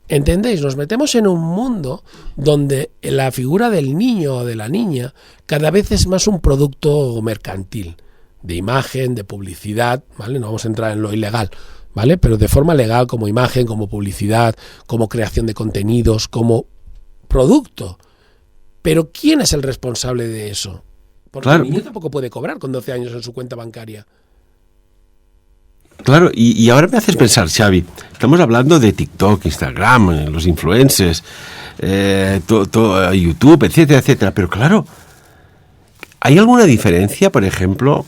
¿Entendéis? Nos metemos en un mundo donde la figura del niño o de la niña cada vez es más un producto mercantil, de imagen, de publicidad, ¿vale? No vamos a entrar en lo ilegal, ¿vale? Pero de forma legal, como imagen, como publicidad, como creación de contenidos, como producto. Pero ¿quién es el responsable de eso? Porque claro, el niño tampoco puede cobrar con 12 años en su cuenta bancaria. Claro, y ahora me haces pensar, Xavi, estamos hablando de TikTok, Instagram, los influencers, YouTube, etcétera, etcétera, pero claro, ¿hay alguna diferencia? Por ejemplo,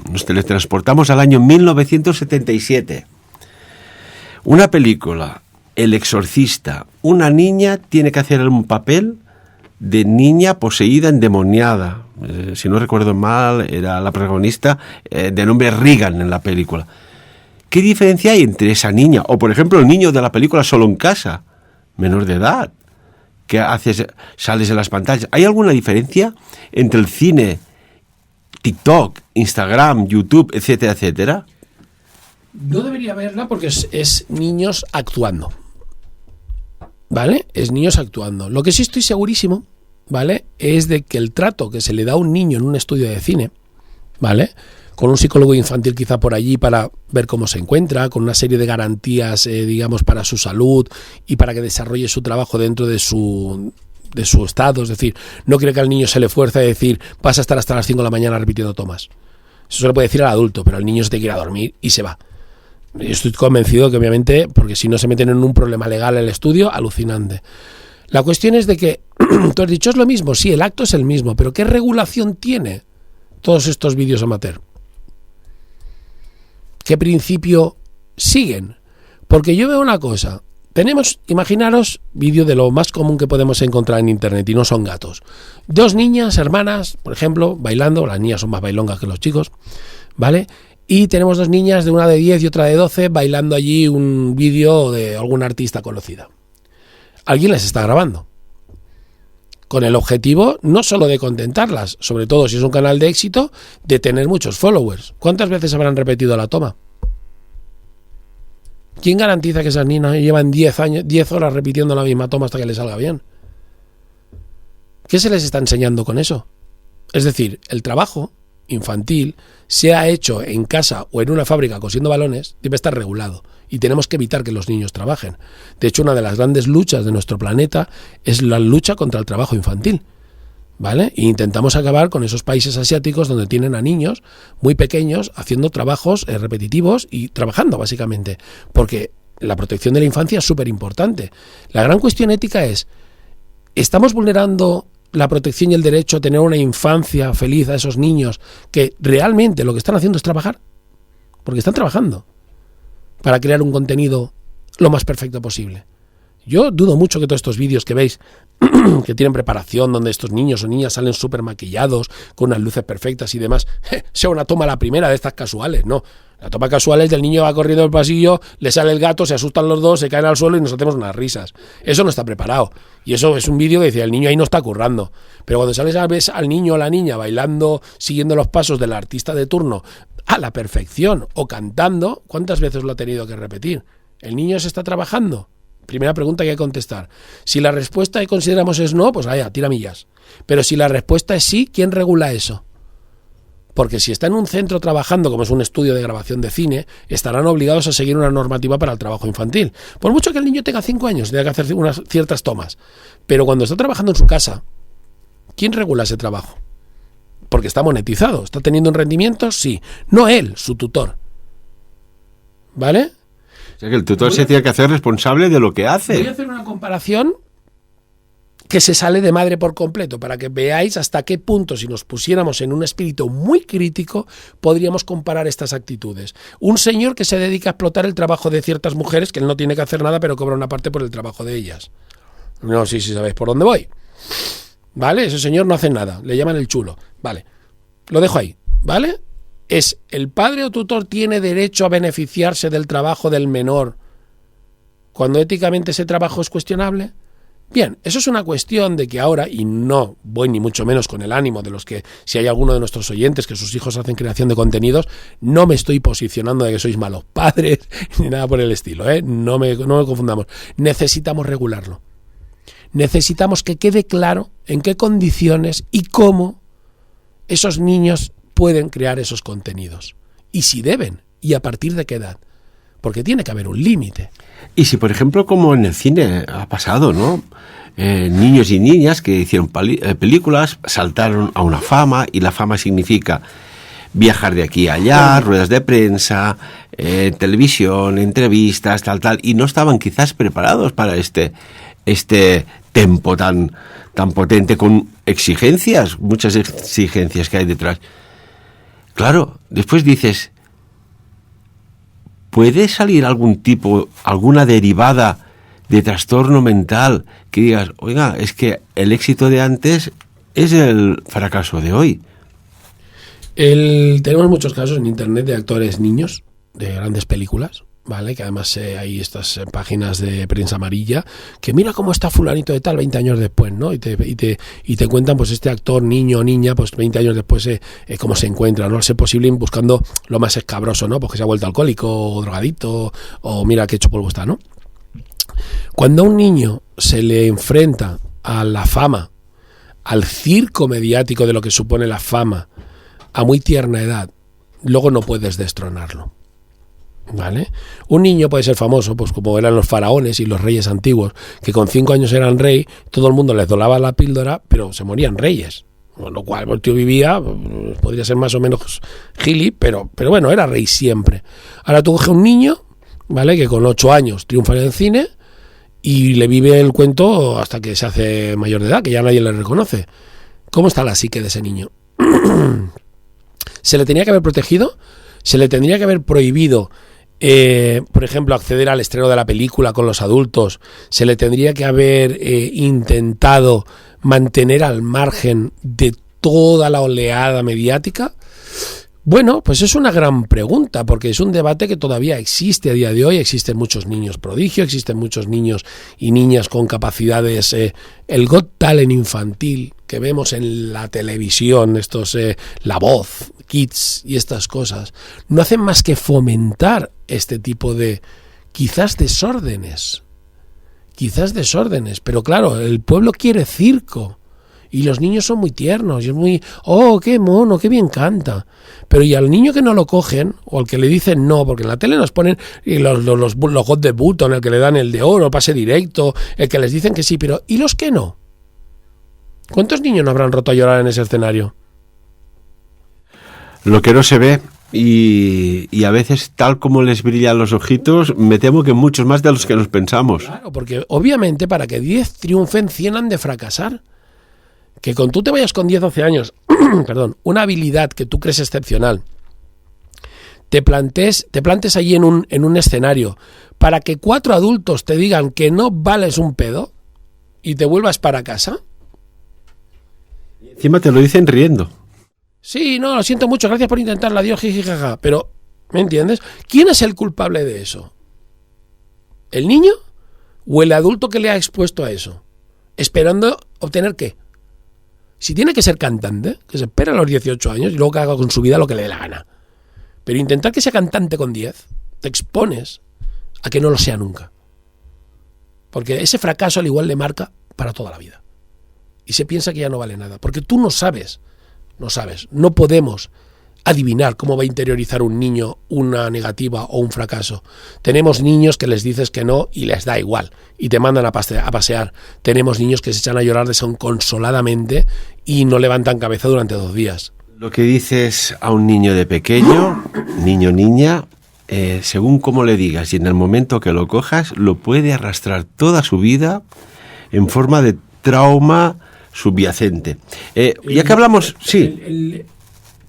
nos teletransportamos al año 1977. Una película, El Exorcista, una niña tiene que hacer un papel de niña poseída, endemoniada. Si no recuerdo mal, era la protagonista de nombre Regan en la película. ¿Qué diferencia hay entre esa niña o, por ejemplo, el niño de la película Solo en Casa, menor de edad, que sales en las pantallas? ¿Hay alguna diferencia entre el cine, TikTok, Instagram, YouTube, etcétera, etcétera? No debería haberla porque es niños actuando, ¿vale? Es niños actuando. Lo que sí estoy segurísimo, ¿vale?, es de que el trato que se le da a un niño en un estudio de cine, ¿vale?, con un psicólogo infantil quizá por allí para ver cómo se encuentra, con una serie de garantías, digamos, para su salud y para que desarrolle su trabajo dentro de su estado. Es decir, no quiere que al niño se le fuerce a decir vas a estar hasta las 5 de la mañana repitiendo tomas. Eso se le puede decir al adulto, pero al niño se te quiere ir a dormir y se va. Yo estoy convencido que obviamente, porque si no se meten en un problema legal en el estudio, alucinante. La cuestión es de que, tú has dicho, es lo mismo, sí, el acto es el mismo, pero ¿qué regulación tiene todos estos vídeos amateur? ¿Qué principio siguen? Porque yo veo una cosa, tenemos, imaginaros, vídeo de lo más común que podemos encontrar en internet y no son gatos. 2 niñas, hermanas, por ejemplo, bailando, las niñas son más bailongas que los chicos, ¿vale? Y tenemos 2 niñas, de una de 10 y otra de 12, bailando allí un vídeo de alguna artista conocida. Alguien les está grabando, con el objetivo no solo de contentarlas, sobre todo si es un canal de éxito, de tener muchos followers. ¿Cuántas veces habrán repetido la toma? ¿Quién garantiza que esas niñas llevan 10 horas repitiendo la misma toma hasta que les salga bien? ¿Qué se les está enseñando con eso? Es decir, el trabajo infantil, sea hecho en casa o en una fábrica cosiendo balones, debe estar regulado. Y tenemos que evitar que los niños trabajen. De hecho, una de las grandes luchas de nuestro planeta es la lucha contra el trabajo infantil, ¿vale? E intentamos acabar con esos países asiáticos donde tienen a niños muy pequeños haciendo trabajos repetitivos y trabajando, básicamente. Porque la protección de la infancia es súper importante. La gran cuestión ética es, ¿estamos vulnerando la protección y el derecho a tener una infancia feliz a esos niños que realmente lo que están haciendo es trabajar? Porque están trabajando para crear un contenido lo más perfecto posible. Yo dudo mucho que todos estos vídeos que veis que tienen preparación, donde estos niños o niñas salen súper maquillados, con unas luces perfectas y demás, sea una toma la primera de estas casuales. No, la toma casual es del niño va corriendo el pasillo, le sale el gato, se asustan los dos, se caen al suelo y nos hacemos unas risas. Eso no está preparado. Y eso es un vídeo que dice, el niño ahí no está currando. Pero cuando sales a ver al niño o la niña bailando, siguiendo los pasos del artista de turno a la perfección o cantando, ¿cuántas veces lo ha tenido que repetir? ¿El niño se está trabajando? Primera pregunta que hay que contestar. Si la respuesta que consideramos es no, pues vaya, tira millas. Pero si la respuesta es sí, ¿quién regula eso? Porque si está en un centro trabajando, como es un estudio de grabación de cine, estarán obligados a seguir una normativa para el trabajo infantil. Por mucho que el niño tenga 5 años, tenga que hacer unas ciertas tomas. Pero cuando está trabajando en su casa, ¿quién regula ese trabajo? Porque está monetizado. ¿Está teniendo un rendimiento? Sí. No él, su tutor. ¿Vale? O sea que el tutor se tiene que hacer responsable de lo que hace. Voy a hacer una comparación que se sale de madre por completo, para que veáis hasta qué punto, si nos pusiéramos en un espíritu muy crítico, podríamos comparar estas actitudes. Un señor que se dedica a explotar el trabajo de ciertas mujeres, que él no tiene que hacer nada, pero cobra una parte por el trabajo de ellas. No sé si sabéis por dónde voy. ¿Vale? Ese señor no hace nada, le llaman el chulo. Vale, lo dejo ahí, ¿vale? ¿Es el padre o tutor tiene derecho a beneficiarse del trabajo del menor cuando éticamente ese trabajo es cuestionable? Bien, eso es una cuestión de que ahora, y no voy ni mucho menos con el ánimo de los que, si hay alguno de nuestros oyentes que sus hijos hacen creación de contenidos, no me estoy posicionando de que sois malos padres ni nada por el estilo, ¿eh? No me confundamos. Necesitamos regularlo. Necesitamos que quede claro en qué condiciones y cómo esos niños pueden crear esos contenidos. Y si deben, y a partir de qué edad. Porque tiene que haber un límite. Y si, por ejemplo, como en el cine ha pasado, ¿no? Niños y niñas que hicieron películas, saltaron a una fama, y la fama significa viajar de aquí a allá, ruedas de prensa, televisión, entrevistas, tal, y no estaban quizás preparados para este tempo tan potente, con exigencias, muchas exigencias que hay detrás. Claro, después dices, ¿puede salir alguna derivada de trastorno mental que digas, oiga, es que el éxito de antes es el fracaso de hoy? Tenemos muchos casos en internet de actores niños de grandes películas, ¿vale? Que además hay estas páginas de prensa amarilla que mira cómo está fulanito de tal 20 años después, ¿no? Y te cuentan, pues, este actor niño o niña, pues 20 años después cómo se encuentra, ¿no? Al ser posible buscando lo más escabroso, ¿no? Pues que se ha vuelto alcohólico o drogadito, o mira qué hecho polvo está, ¿no? Cuando a un niño se le enfrenta a la fama, al circo mediático de lo que supone la fama, a muy tierna edad, luego no puedes destronarlo, ¿vale? Un niño puede ser famoso, pues como eran los faraones y los reyes antiguos, que con 5 años eran rey, todo el mundo les dolaba la píldora, pero se morían reyes. Con lo cual el tío vivía, podría ser más o menos gili, pero bueno, era rey siempre. Ahora tú coges un niño, ¿vale? Que con 8 años triunfa en el cine y le vive el cuento hasta que se hace mayor de edad, que ya nadie le reconoce. ¿Cómo está la psique de ese niño? ¿Se le tenía que haber protegido? ¿Se le tendría que haber prohibido, por ejemplo, acceder al estreno de la película con los adultos? ¿Se le tendría que haber intentado mantener al margen de toda la oleada mediática? Bueno, pues es una gran pregunta, porque es un debate que todavía existe a día de hoy. Existen muchos niños prodigio, existen muchos niños y niñas con capacidades, el Got Talent infantil que vemos en la televisión, La Voz, Kids y estas cosas, no hacen más que fomentar este tipo de quizás desórdenes, pero claro, el pueblo quiere circo. Y los niños son muy tiernos, y es muy, oh, qué mono, qué bien canta. Pero y al niño que no lo cogen, o al que le dicen no, porque en la tele nos ponen los God de Button, el que le dan el de oro, pase directo, el que les dicen que sí, pero ¿y los que no? ¿Cuántos niños no habrán roto a llorar en ese escenario? Lo que no se ve, y a veces tal como les brillan los ojitos, me temo que muchos más de los que nos pensamos. Claro, porque obviamente para que 10 triunfen, 100 han de fracasar. Que con tú te vayas con 10, 12 años, perdón, una habilidad que tú crees excepcional, te plantes allí en un escenario para que 4 adultos te digan que no vales un pedo y te vuelvas para casa. Encima te lo dicen riendo. Sí, no, lo siento mucho, gracias por intentarlo, adiós, jijijaja. Pero, ¿me entiendes? ¿Quién es el culpable de eso? ¿El niño o el adulto que le ha expuesto a eso? ¿Esperando obtener qué? Si tiene que ser cantante, que se espera a los 18 años y luego que haga con su vida lo que le dé la gana. Pero intentar que sea cantante con 10, te expones a que no lo sea nunca. Porque ese fracaso al igual le marca para toda la vida. Y se piensa que ya no vale nada. Porque tú no sabes. No podemos adivinar cómo va a interiorizar un niño una negativa o un fracaso. Tenemos niños que les dices que no y les da igual y te mandan a pasear. Tenemos niños que se echan a llorar desconsoladamente y no levantan cabeza durante 2 días. Lo que dices a un niño de pequeño, niño, niña, según cómo le digas y en el momento que lo cojas, lo puede arrastrar toda su vida en forma de trauma subyacente. Ya que hablamos, sí.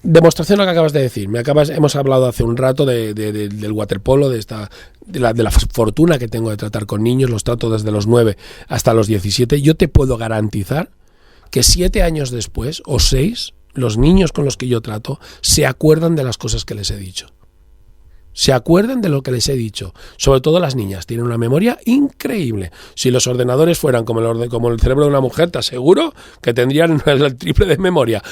Demostración lo que acabas de decir. Hemos hablado hace un rato del waterpolo, de la fortuna que tengo de tratar con niños. Los trato desde los 9 hasta los 17. Yo te puedo garantizar que 7 años después, o 6, los niños con los que yo trato se acuerdan de las cosas que les he dicho. se acuerden de lo que les he dicho. Sobre todo las niñas, tienen una memoria increíble. Si los ordenadores fueran como el cerebro de una mujer, te aseguro que tendrían el triple de memoria.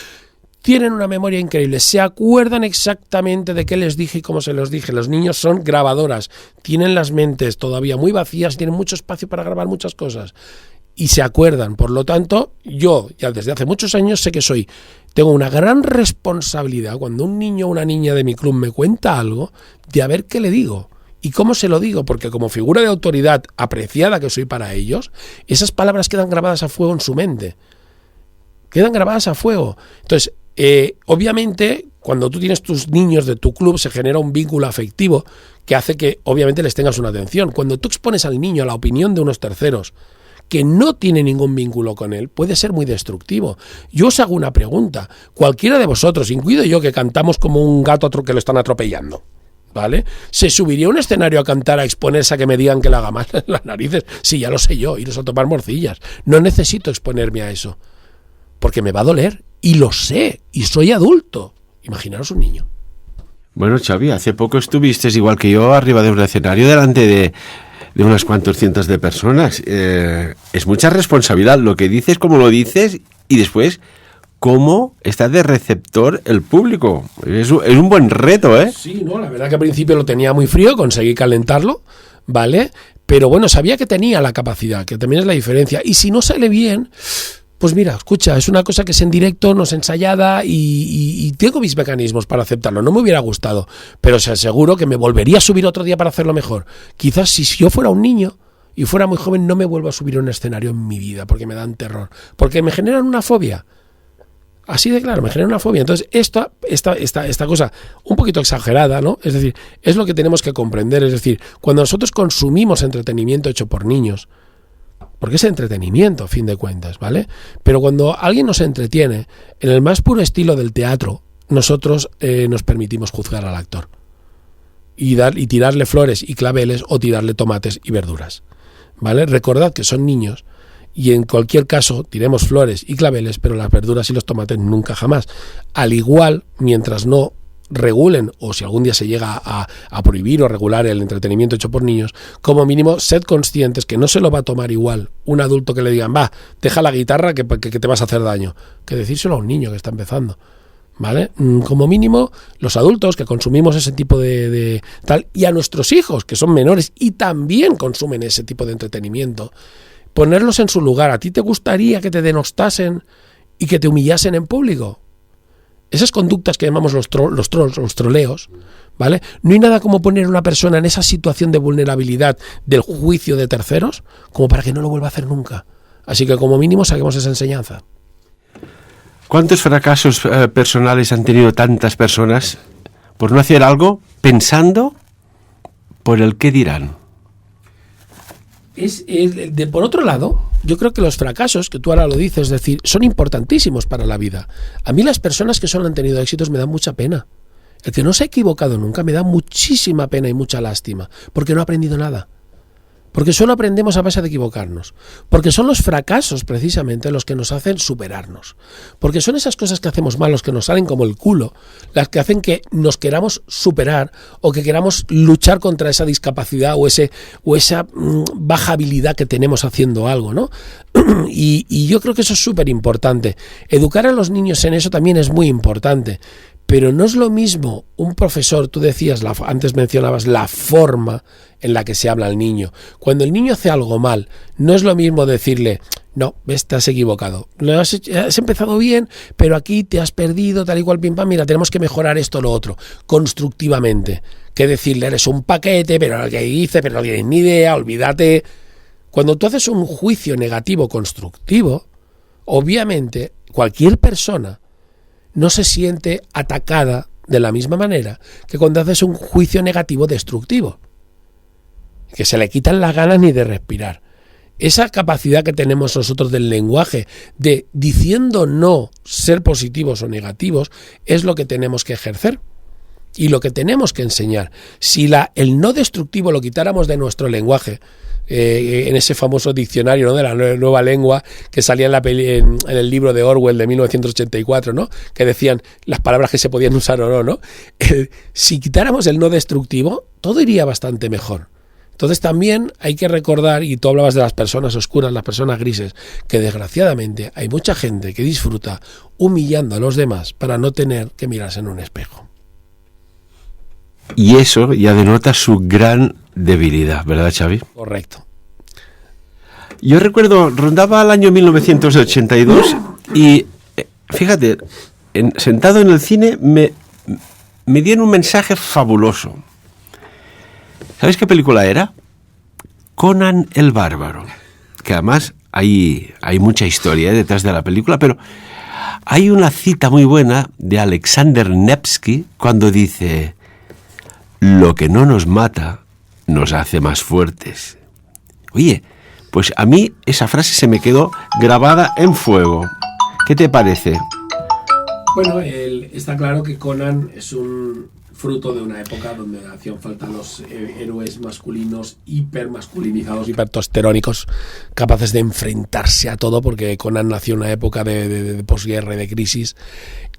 Tienen una memoria increíble, se acuerdan exactamente de qué les dije y cómo se los dije. Los niños son grabadoras, tienen las mentes todavía muy vacías, tienen mucho espacio para grabar muchas cosas. Y se acuerdan, por lo tanto, yo ya desde hace muchos años sé que tengo una gran responsabilidad cuando un niño o una niña de mi club me cuenta algo, de a ver qué le digo y cómo se lo digo, porque como figura de autoridad apreciada que soy para ellos, esas palabras quedan grabadas a fuego en su mente, quedan grabadas a fuego. Entonces, obviamente, cuando tú tienes tus niños de tu club se genera un vínculo afectivo que hace que obviamente les tengas una atención. Cuando tú expones al niño a la opinión de unos terceros que no tiene ningún vínculo con él, puede ser muy destructivo. Yo os hago una pregunta. Cualquiera de vosotros, incluido yo, que cantamos como un gato que lo están atropellando, ¿vale? ¿Se subiría a un escenario a cantar, a exponerse a que me digan que le haga mal en las narices? Sí, ya lo sé yo, iros a tomar morcillas. No necesito exponerme a eso, porque me va a doler, y lo sé, y soy adulto. Imaginaros un niño. Bueno, Xavi, hace poco estuviste, igual que yo, arriba de un escenario delante de unas cuantos cientos de personas. Es mucha responsabilidad lo que dices, cómo lo dices, y después cómo está de receptor el público. Es un buen reto, ¿eh? Sí, no, la verdad que al principio lo tenía muy frío, conseguí calentarlo, ¿vale? Pero bueno, sabía que tenía la capacidad, que también es la diferencia. Y si no sale bien, pues mira, escucha, es una cosa que es en directo, no es ensayada, y tengo mis mecanismos para aceptarlo. No me hubiera gustado, pero os aseguro que me volvería a subir otro día para hacerlo mejor. Quizás si yo fuera un niño y fuera muy joven, no me vuelvo a subir a un escenario en mi vida, porque me dan terror, porque me generan una fobia. Así de claro, me genera una fobia. Entonces, esta cosa un poquito exagerada, ¿no? Es decir, es lo que tenemos que comprender. Es decir, cuando nosotros consumimos entretenimiento hecho por niños, porque es entretenimiento, a fin de cuentas, ¿vale? Pero cuando alguien nos entretiene, en el más puro estilo del teatro, nosotros nos permitimos juzgar al actor. Y tirarle flores y claveles o tirarle tomates y verduras, ¿vale? Recordad que son niños. Y en cualquier caso, tiremos flores y claveles, pero las verduras y los tomates nunca jamás. Al igual, mientras no regulen, o si algún día se llega a prohibir o regular el entretenimiento hecho por niños, como mínimo, sed conscientes que no se lo va a tomar igual un adulto que le digan, va, deja la guitarra que te vas a hacer daño, que decírselo a un niño que está empezando. ¿Vale? Como mínimo, los adultos que consumimos ese tipo de tal, y a nuestros hijos, que son menores y también consumen ese tipo de entretenimiento, ponerlos en su lugar. ¿A ti te gustaría que te denostasen y que te humillasen en público? Esas conductas que llamamos los troleos, ¿vale? No hay nada como poner a una persona en esa situación de vulnerabilidad del juicio de terceros como para que no lo vuelva a hacer nunca. Así que como mínimo saquemos esa enseñanza. ¿Cuántos fracasos personales han tenido tantas personas por no hacer algo pensando por el qué dirán? Por otro lado, yo creo que los fracasos, que tú ahora lo dices, es decir, son importantísimos para la vida. A mí las personas que solo han tenido éxitos me dan mucha pena. El que no se ha equivocado nunca me da muchísima pena y mucha lástima, porque no ha aprendido nada. Porque solo aprendemos a base de equivocarnos. Porque son los fracasos, precisamente, los que nos hacen superarnos. Porque son esas cosas que hacemos mal, los que nos salen como el culo, las que hacen que nos queramos superar o que queramos luchar contra esa discapacidad o esa baja habilidad que tenemos haciendo algo, ¿no? Y yo creo que eso es súper importante. Educar a los niños en eso también es muy importante. Pero no es lo mismo un profesor, tú decías, antes mencionabas la forma en la que se habla al niño. Cuando el niño hace algo mal, no es lo mismo decirle, no, ves, te has equivocado. Has empezado bien, pero aquí te has perdido, tal y cual, pim pam, mira, tenemos que mejorar esto o lo otro, constructivamente. Que decirle, eres un paquete, pero lo que hice, pero no tienes ni idea, olvídate. Cuando tú haces un juicio negativo constructivo, obviamente cualquier persona no se siente atacada de la misma manera que cuando haces un juicio negativo destructivo, que se le quitan las ganas ni de respirar. Esa capacidad que tenemos nosotros del lenguaje, de diciendo no ser positivos o negativos, es lo que tenemos que ejercer. Y lo que tenemos que enseñar, si el no destructivo lo quitáramos de nuestro lenguaje, en ese famoso diccionario, ¿no?, de la nueva lengua que salía en el libro de Orwell de 1984, ¿no?, que decían las palabras que se podían usar o no, ¿no? Si quitáramos el no destructivo, todo iría bastante mejor. Entonces también hay que recordar, y tú hablabas de las personas oscuras, las personas grises, que desgraciadamente hay mucha gente que disfruta humillando a los demás para no tener que mirarse en un espejo. Y eso ya denota su gran debilidad, ¿verdad, Xavi? Correcto. Yo recuerdo, rondaba el año 1982 y, fíjate, sentado en el cine me dieron un mensaje fabuloso. ¿Sabes qué película era? Conan el Bárbaro. Que además hay mucha historia detrás de la película, pero hay una cita muy buena de Alexander Nevsky cuando dice: lo que no nos mata nos hace más fuertes. Oye, pues a mí esa frase se me quedó grabada en fuego. ¿Qué te parece? Bueno, está claro que Conan es un fruto de una época donde hacían falta los héroes masculinos hipermasculinizados, hipertestosterónicos, capaces de enfrentarse a todo, porque Conan nació en una época de posguerra y de crisis.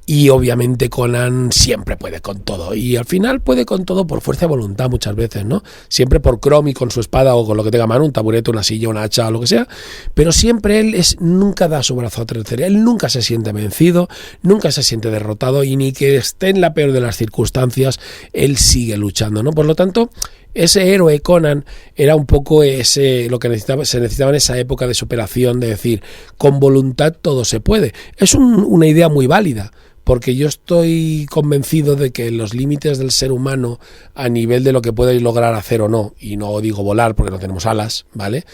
Y obviamente Conan siempre puede con todo, y al final puede con todo por fuerza de voluntad muchas veces, ¿no? Siempre por Chromie con su espada o con lo que tenga a mano, un taburete, una silla, una hacha o lo que sea, pero siempre él nunca da su brazo a torcer, él nunca se siente vencido, nunca se siente derrotado, y ni que esté en la peor de las circunstancias, él sigue luchando, ¿no? Por lo tanto, ese héroe Conan era un poco lo que se necesitaba en esa época de superación, de decir, con voluntad todo se puede. Es una idea muy válida, porque yo estoy convencido de que los límites del ser humano a nivel de lo que puede lograr hacer o no, y no digo volar porque no tenemos alas, ¿vale?,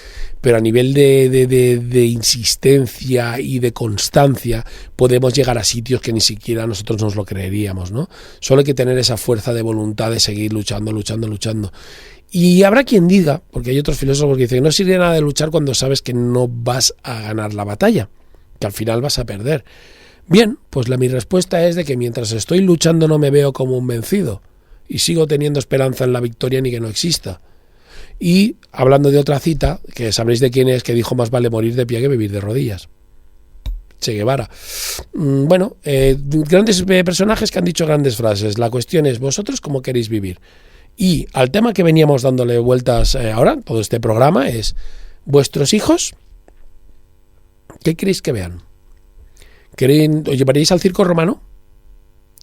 pero a nivel de insistencia y de constancia podemos llegar a sitios que ni siquiera nosotros nos lo creeríamos, ¿no? Solo hay que tener esa fuerza de voluntad de seguir luchando. Y habrá quien diga, porque hay otros filósofos que dicen, no sirve nada de luchar cuando sabes que no vas a ganar la batalla, que al final vas a perder. Bien, pues mi respuesta es de que mientras estoy luchando no me veo como un vencido y sigo teniendo esperanza en la victoria ni que no exista. Y hablando de otra cita, que sabréis de quién es, que dijo: más vale morir de pie que vivir de rodillas. Che Guevara. Bueno, grandes personajes que han dicho grandes frases. La cuestión es, ¿vosotros cómo queréis vivir? Y al tema que veníamos dándole vueltas ahora, todo este programa, es: ¿vuestros hijos qué queréis que vean? ¿Os llevaríais al circo romano?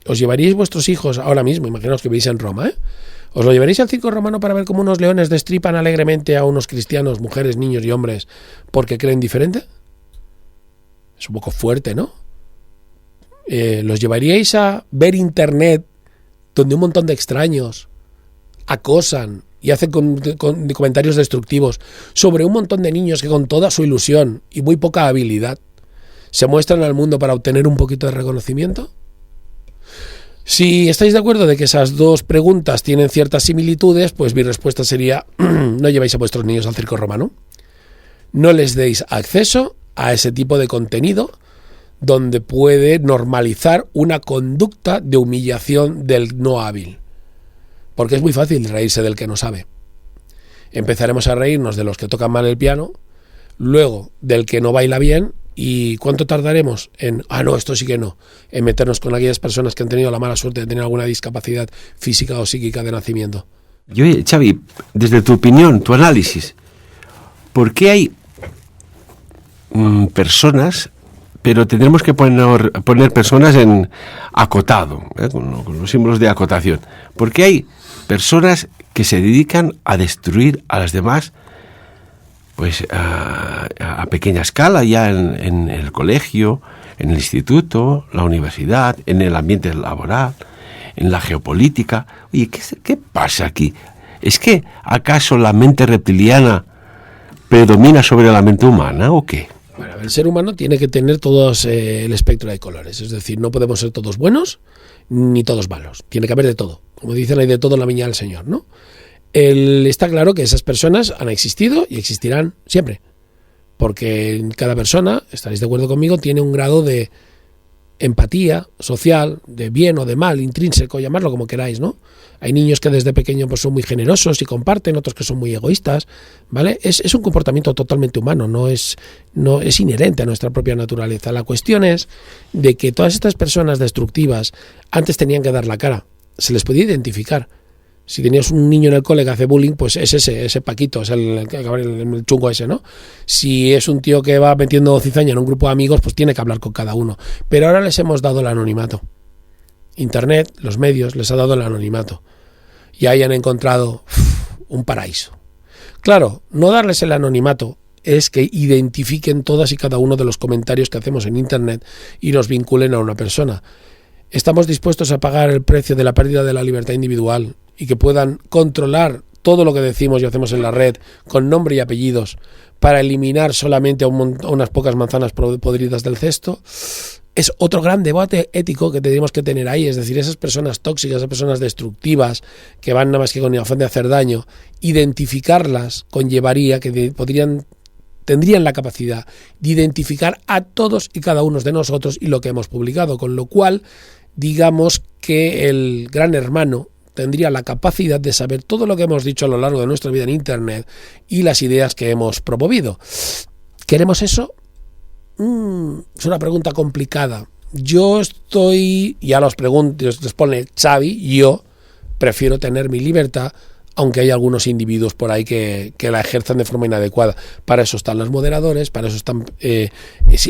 ¿Os llevaríais vuestros hijos ahora mismo? Imaginaos que vivís en Roma, ¿eh? ¿Os lo llevaríais al circo romano para ver cómo unos leones destripan alegremente a unos cristianos, mujeres, niños y hombres porque creen diferente? Es un poco fuerte, ¿no? ¿Los llevaríais a ver internet donde un montón de extraños acosan y hacen con comentarios destructivos sobre un montón de niños que con toda su ilusión y muy poca habilidad se muestran al mundo para obtener un poquito de reconocimiento? Si estáis de acuerdo de que esas dos preguntas tienen ciertas similitudes, pues mi respuesta sería: no lleváis a vuestros niños al circo romano, no les deis acceso a ese tipo de contenido donde puede normalizar una conducta de humillación del no hábil, porque es muy fácil reírse del que no sabe. Empezaremos a reírnos de los que tocan mal el piano, luego del que no baila bien, ¿y cuánto tardaremos en, no, esto sí que no, en meternos con aquellas personas que han tenido la mala suerte de tener alguna discapacidad física o psíquica de nacimiento? Yo, Xavi, desde tu opinión, tu análisis, ¿por qué hay personas, pero tendremos que poner personas en acotado, con los símbolos de acotación? ¿Por qué hay personas que se dedican a destruir a las demás, pues a pequeña escala, ya en el colegio, en el instituto, la universidad, en el ambiente laboral, en la geopolítica? Oye, ¿qué pasa aquí? ¿Es que acaso la mente reptiliana predomina sobre la mente humana o qué? Bueno, el ser humano tiene que tener todos el espectro de colores, es decir, no podemos ser todos buenos ni todos malos, tiene que haber de todo, como dicen, hay de todo en la viña del Señor, ¿no? Está claro que esas personas han existido y existirán siempre, porque cada persona, estaréis de acuerdo conmigo, tiene un grado de empatía social, de bien o de mal, intrínseco, llamarlo como queráis, ¿no? Hay niños que desde pequeños pues, son muy generosos y comparten, otros que son muy egoístas, ¿vale? Es un comportamiento totalmente humano, no es inherente a nuestra propia naturaleza. La cuestión es de que todas estas personas destructivas antes tenían que dar la cara, se les podía identificar. Si tenías un niño en el cole que hace bullying, pues es ese Paquito, es el chungo ese, ¿no? Si es un tío que va metiendo cizaña en un grupo de amigos, pues tiene que hablar con cada uno. Pero ahora les hemos dado el anonimato. Internet, los medios, les ha dado el anonimato. Y ahí han encontrado un paraíso. Claro, no darles el anonimato es que identifiquen todas y cada uno de los comentarios que hacemos en Internet y nos vinculen a una persona. Estamos dispuestos a pagar el precio de la pérdida de la libertad individual y que puedan controlar todo lo que decimos y hacemos en la red con nombre y apellidos para eliminar solamente a unas pocas manzanas podridas del cesto. Es otro gran debate ético que tenemos que tener ahí, es decir, esas personas tóxicas, esas personas destructivas que van nada más que con el afán de hacer daño, identificarlas conllevaría que tendrían la capacidad de identificar a todos y cada uno de nosotros y lo que hemos publicado, con lo cual digamos que el gran hermano tendría la capacidad de saber todo lo que hemos dicho a lo largo de nuestra vida en Internet y las ideas que hemos promovido. ¿Queremos eso? Es una pregunta complicada. Yo estoy, ya los pregunto, les pone Xavi, yo prefiero tener mi libertad, aunque hay algunos individuos por ahí que la ejerzan de forma inadecuada. Para eso están los moderadores, para eso están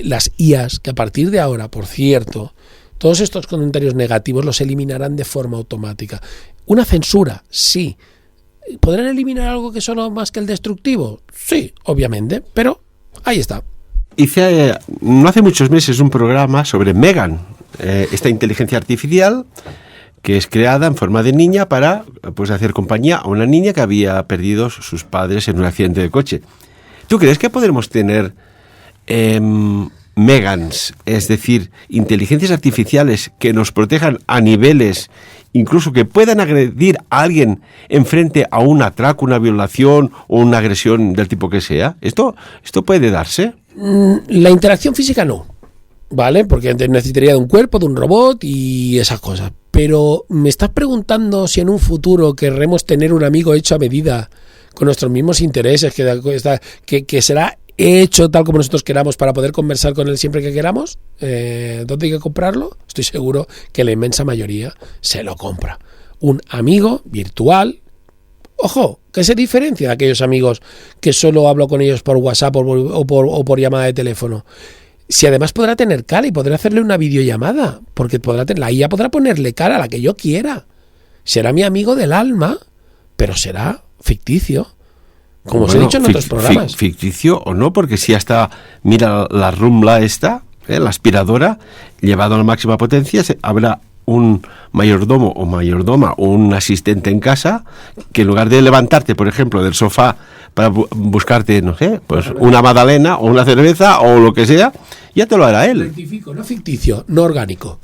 las IAs, que a partir de ahora, por cierto, todos estos comentarios negativos los eliminarán de forma automática. Una censura, sí. ¿Podrán eliminar algo que solo más que el destructivo? Sí, obviamente, pero ahí está. Hice no hace muchos meses un programa sobre Megan, esta inteligencia artificial que es creada en forma de niña para pues hacer compañía a una niña que había perdido sus padres en un accidente de coche. ¿Tú crees que podremos tener Megans, es decir, inteligencias artificiales que nos protejan a niveles, incluso que puedan agredir a alguien en frente a un atraco, una violación o una agresión del tipo que sea? ¿Esto puede darse? La interacción física no, ¿vale? Porque necesitaría de un cuerpo, de un robot y esas cosas. Pero me estás preguntando si en un futuro querremos tener un amigo hecho a medida, con nuestros mismos intereses, que será hecho tal como nosotros queramos para poder conversar con él siempre que queramos. ¿Dónde hay que comprarlo? Estoy seguro que la inmensa mayoría se lo compra. Un amigo virtual. Ojo, ¿qué se diferencia de aquellos amigos que solo hablo con ellos por WhatsApp o por llamada de teléfono? Si además podrá tener cara y podrá hacerle una videollamada, porque la IA podrá ponerle cara a la que yo quiera. Será mi amigo del alma, pero será ficticio. Como os he dicho en otros programas. Ficticio o no, porque si hasta, mira la Rumla esta, la aspiradora, llevado a la máxima potencia, habrá un mayordomo o mayordoma o un asistente en casa que en lugar de levantarte, por ejemplo, del sofá para buscarte, no sé, pues una magdalena o una cerveza o lo que sea, ya te lo hará él. Rectifico, no ficticio, no orgánico.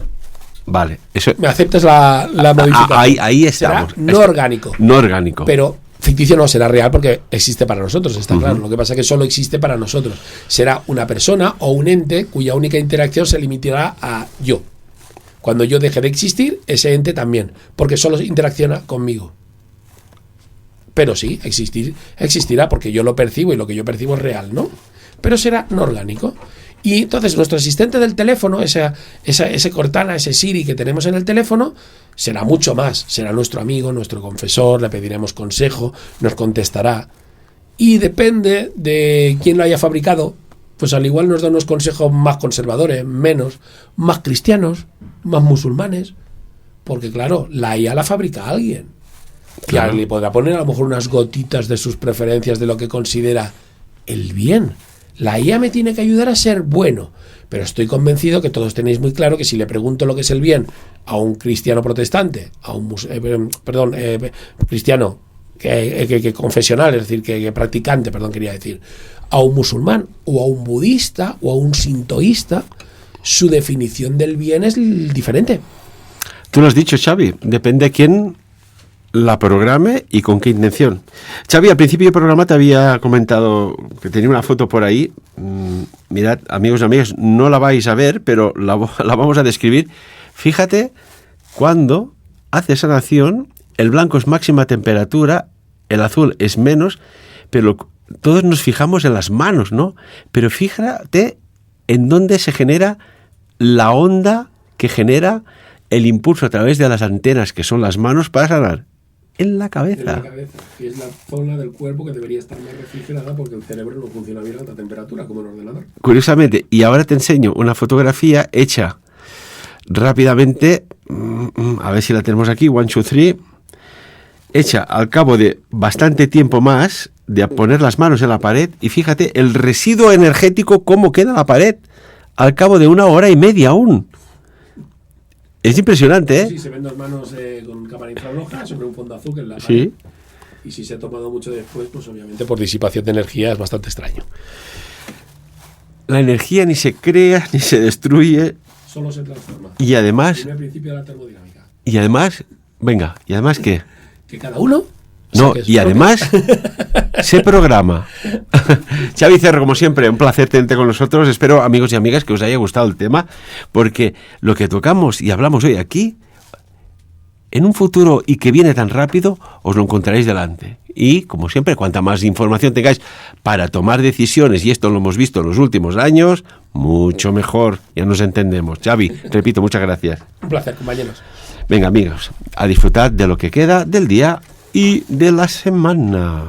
Vale, eso. ¿Me aceptas la modificación? Ahí estamos. Será no orgánico. No orgánico. Pero ficticio no será real porque existe para nosotros, está claro. Lo que pasa es que solo existe para nosotros. Será una persona o un ente cuya única interacción se limitará a yo. Cuando yo deje de existir, ese ente también, porque solo interacciona conmigo. Pero sí, existirá porque yo lo percibo y lo que yo percibo es real, ¿no? Pero será no orgánico. Y entonces nuestro asistente del teléfono, ese Cortana, ese Siri que tenemos en el teléfono, será mucho más. Será nuestro amigo, nuestro confesor, le pediremos consejo, nos contestará. Y depende de quién lo haya fabricado, pues al igual nos da unos consejos más conservadores, menos, más cristianos, más musulmanes, porque claro, la IA la fabrica alguien. Claro. Y le podrá poner a lo mejor unas gotitas de sus preferencias de lo que considera el bien. La IA me tiene que ayudar a ser bueno, pero estoy convencido que todos tenéis muy claro que si le pregunto lo que es el bien a un cristiano protestante, a un cristiano que confesional, es decir, que practicante, quería decir, a un musulmán o a un budista o a un sintoísta, su definición del bien es diferente. Tú lo has dicho, Xavi, depende de quién la programe y con qué intención. Xavi, al principio del programa te había comentado que tenía una foto por ahí. Mirad, amigos y amigas, no la vais a ver, pero la vamos a describir. Fíjate, cuando hace sanación, el blanco es máxima temperatura, el azul es menos, pero todos nos fijamos en las manos, ¿no? Pero fíjate en dónde se genera la onda que genera el impulso a través de las antenas, que son las manos, para sanar. En la cabeza. En la cabeza, que es la zona del cuerpo que debería estar más refrigerada porque el cerebro no funciona bien a alta temperatura, como el ordenador. Curiosamente, y ahora te enseño una fotografía hecha rápidamente, a ver si la tenemos aquí, 1, 2, 3, hecha al cabo de bastante tiempo más de poner las manos en la pared, y fíjate el residuo energético, cómo queda la pared al cabo de 1 hora y media aún. Es impresionante, ¿eh? Sí, se ven 2 manos con cámara infrarroja sobre un fondo azul que es la pared. Sí. Y si se ha tomado mucho después, pues obviamente por disipación de energía es bastante extraño. La energía ni se crea ni se destruye. Solo se transforma. Y además... El primer principio de la termodinámica. Y además... Venga, ¿y además qué? Que cada uno... No, y además se programa. Xavi Cerro, como siempre, un placer tenerte con nosotros. Espero, amigos y amigas, que os haya gustado el tema, porque lo que tocamos y hablamos hoy aquí, en un futuro y que viene tan rápido, os lo encontraréis delante. Y, como siempre, cuanta más información tengáis para tomar decisiones, y esto lo hemos visto en los últimos años, mucho mejor. Ya nos entendemos. Xavi, repito, muchas gracias. Un placer, compañeros. Venga, amigos, a disfrutar de lo que queda del día y de la semana.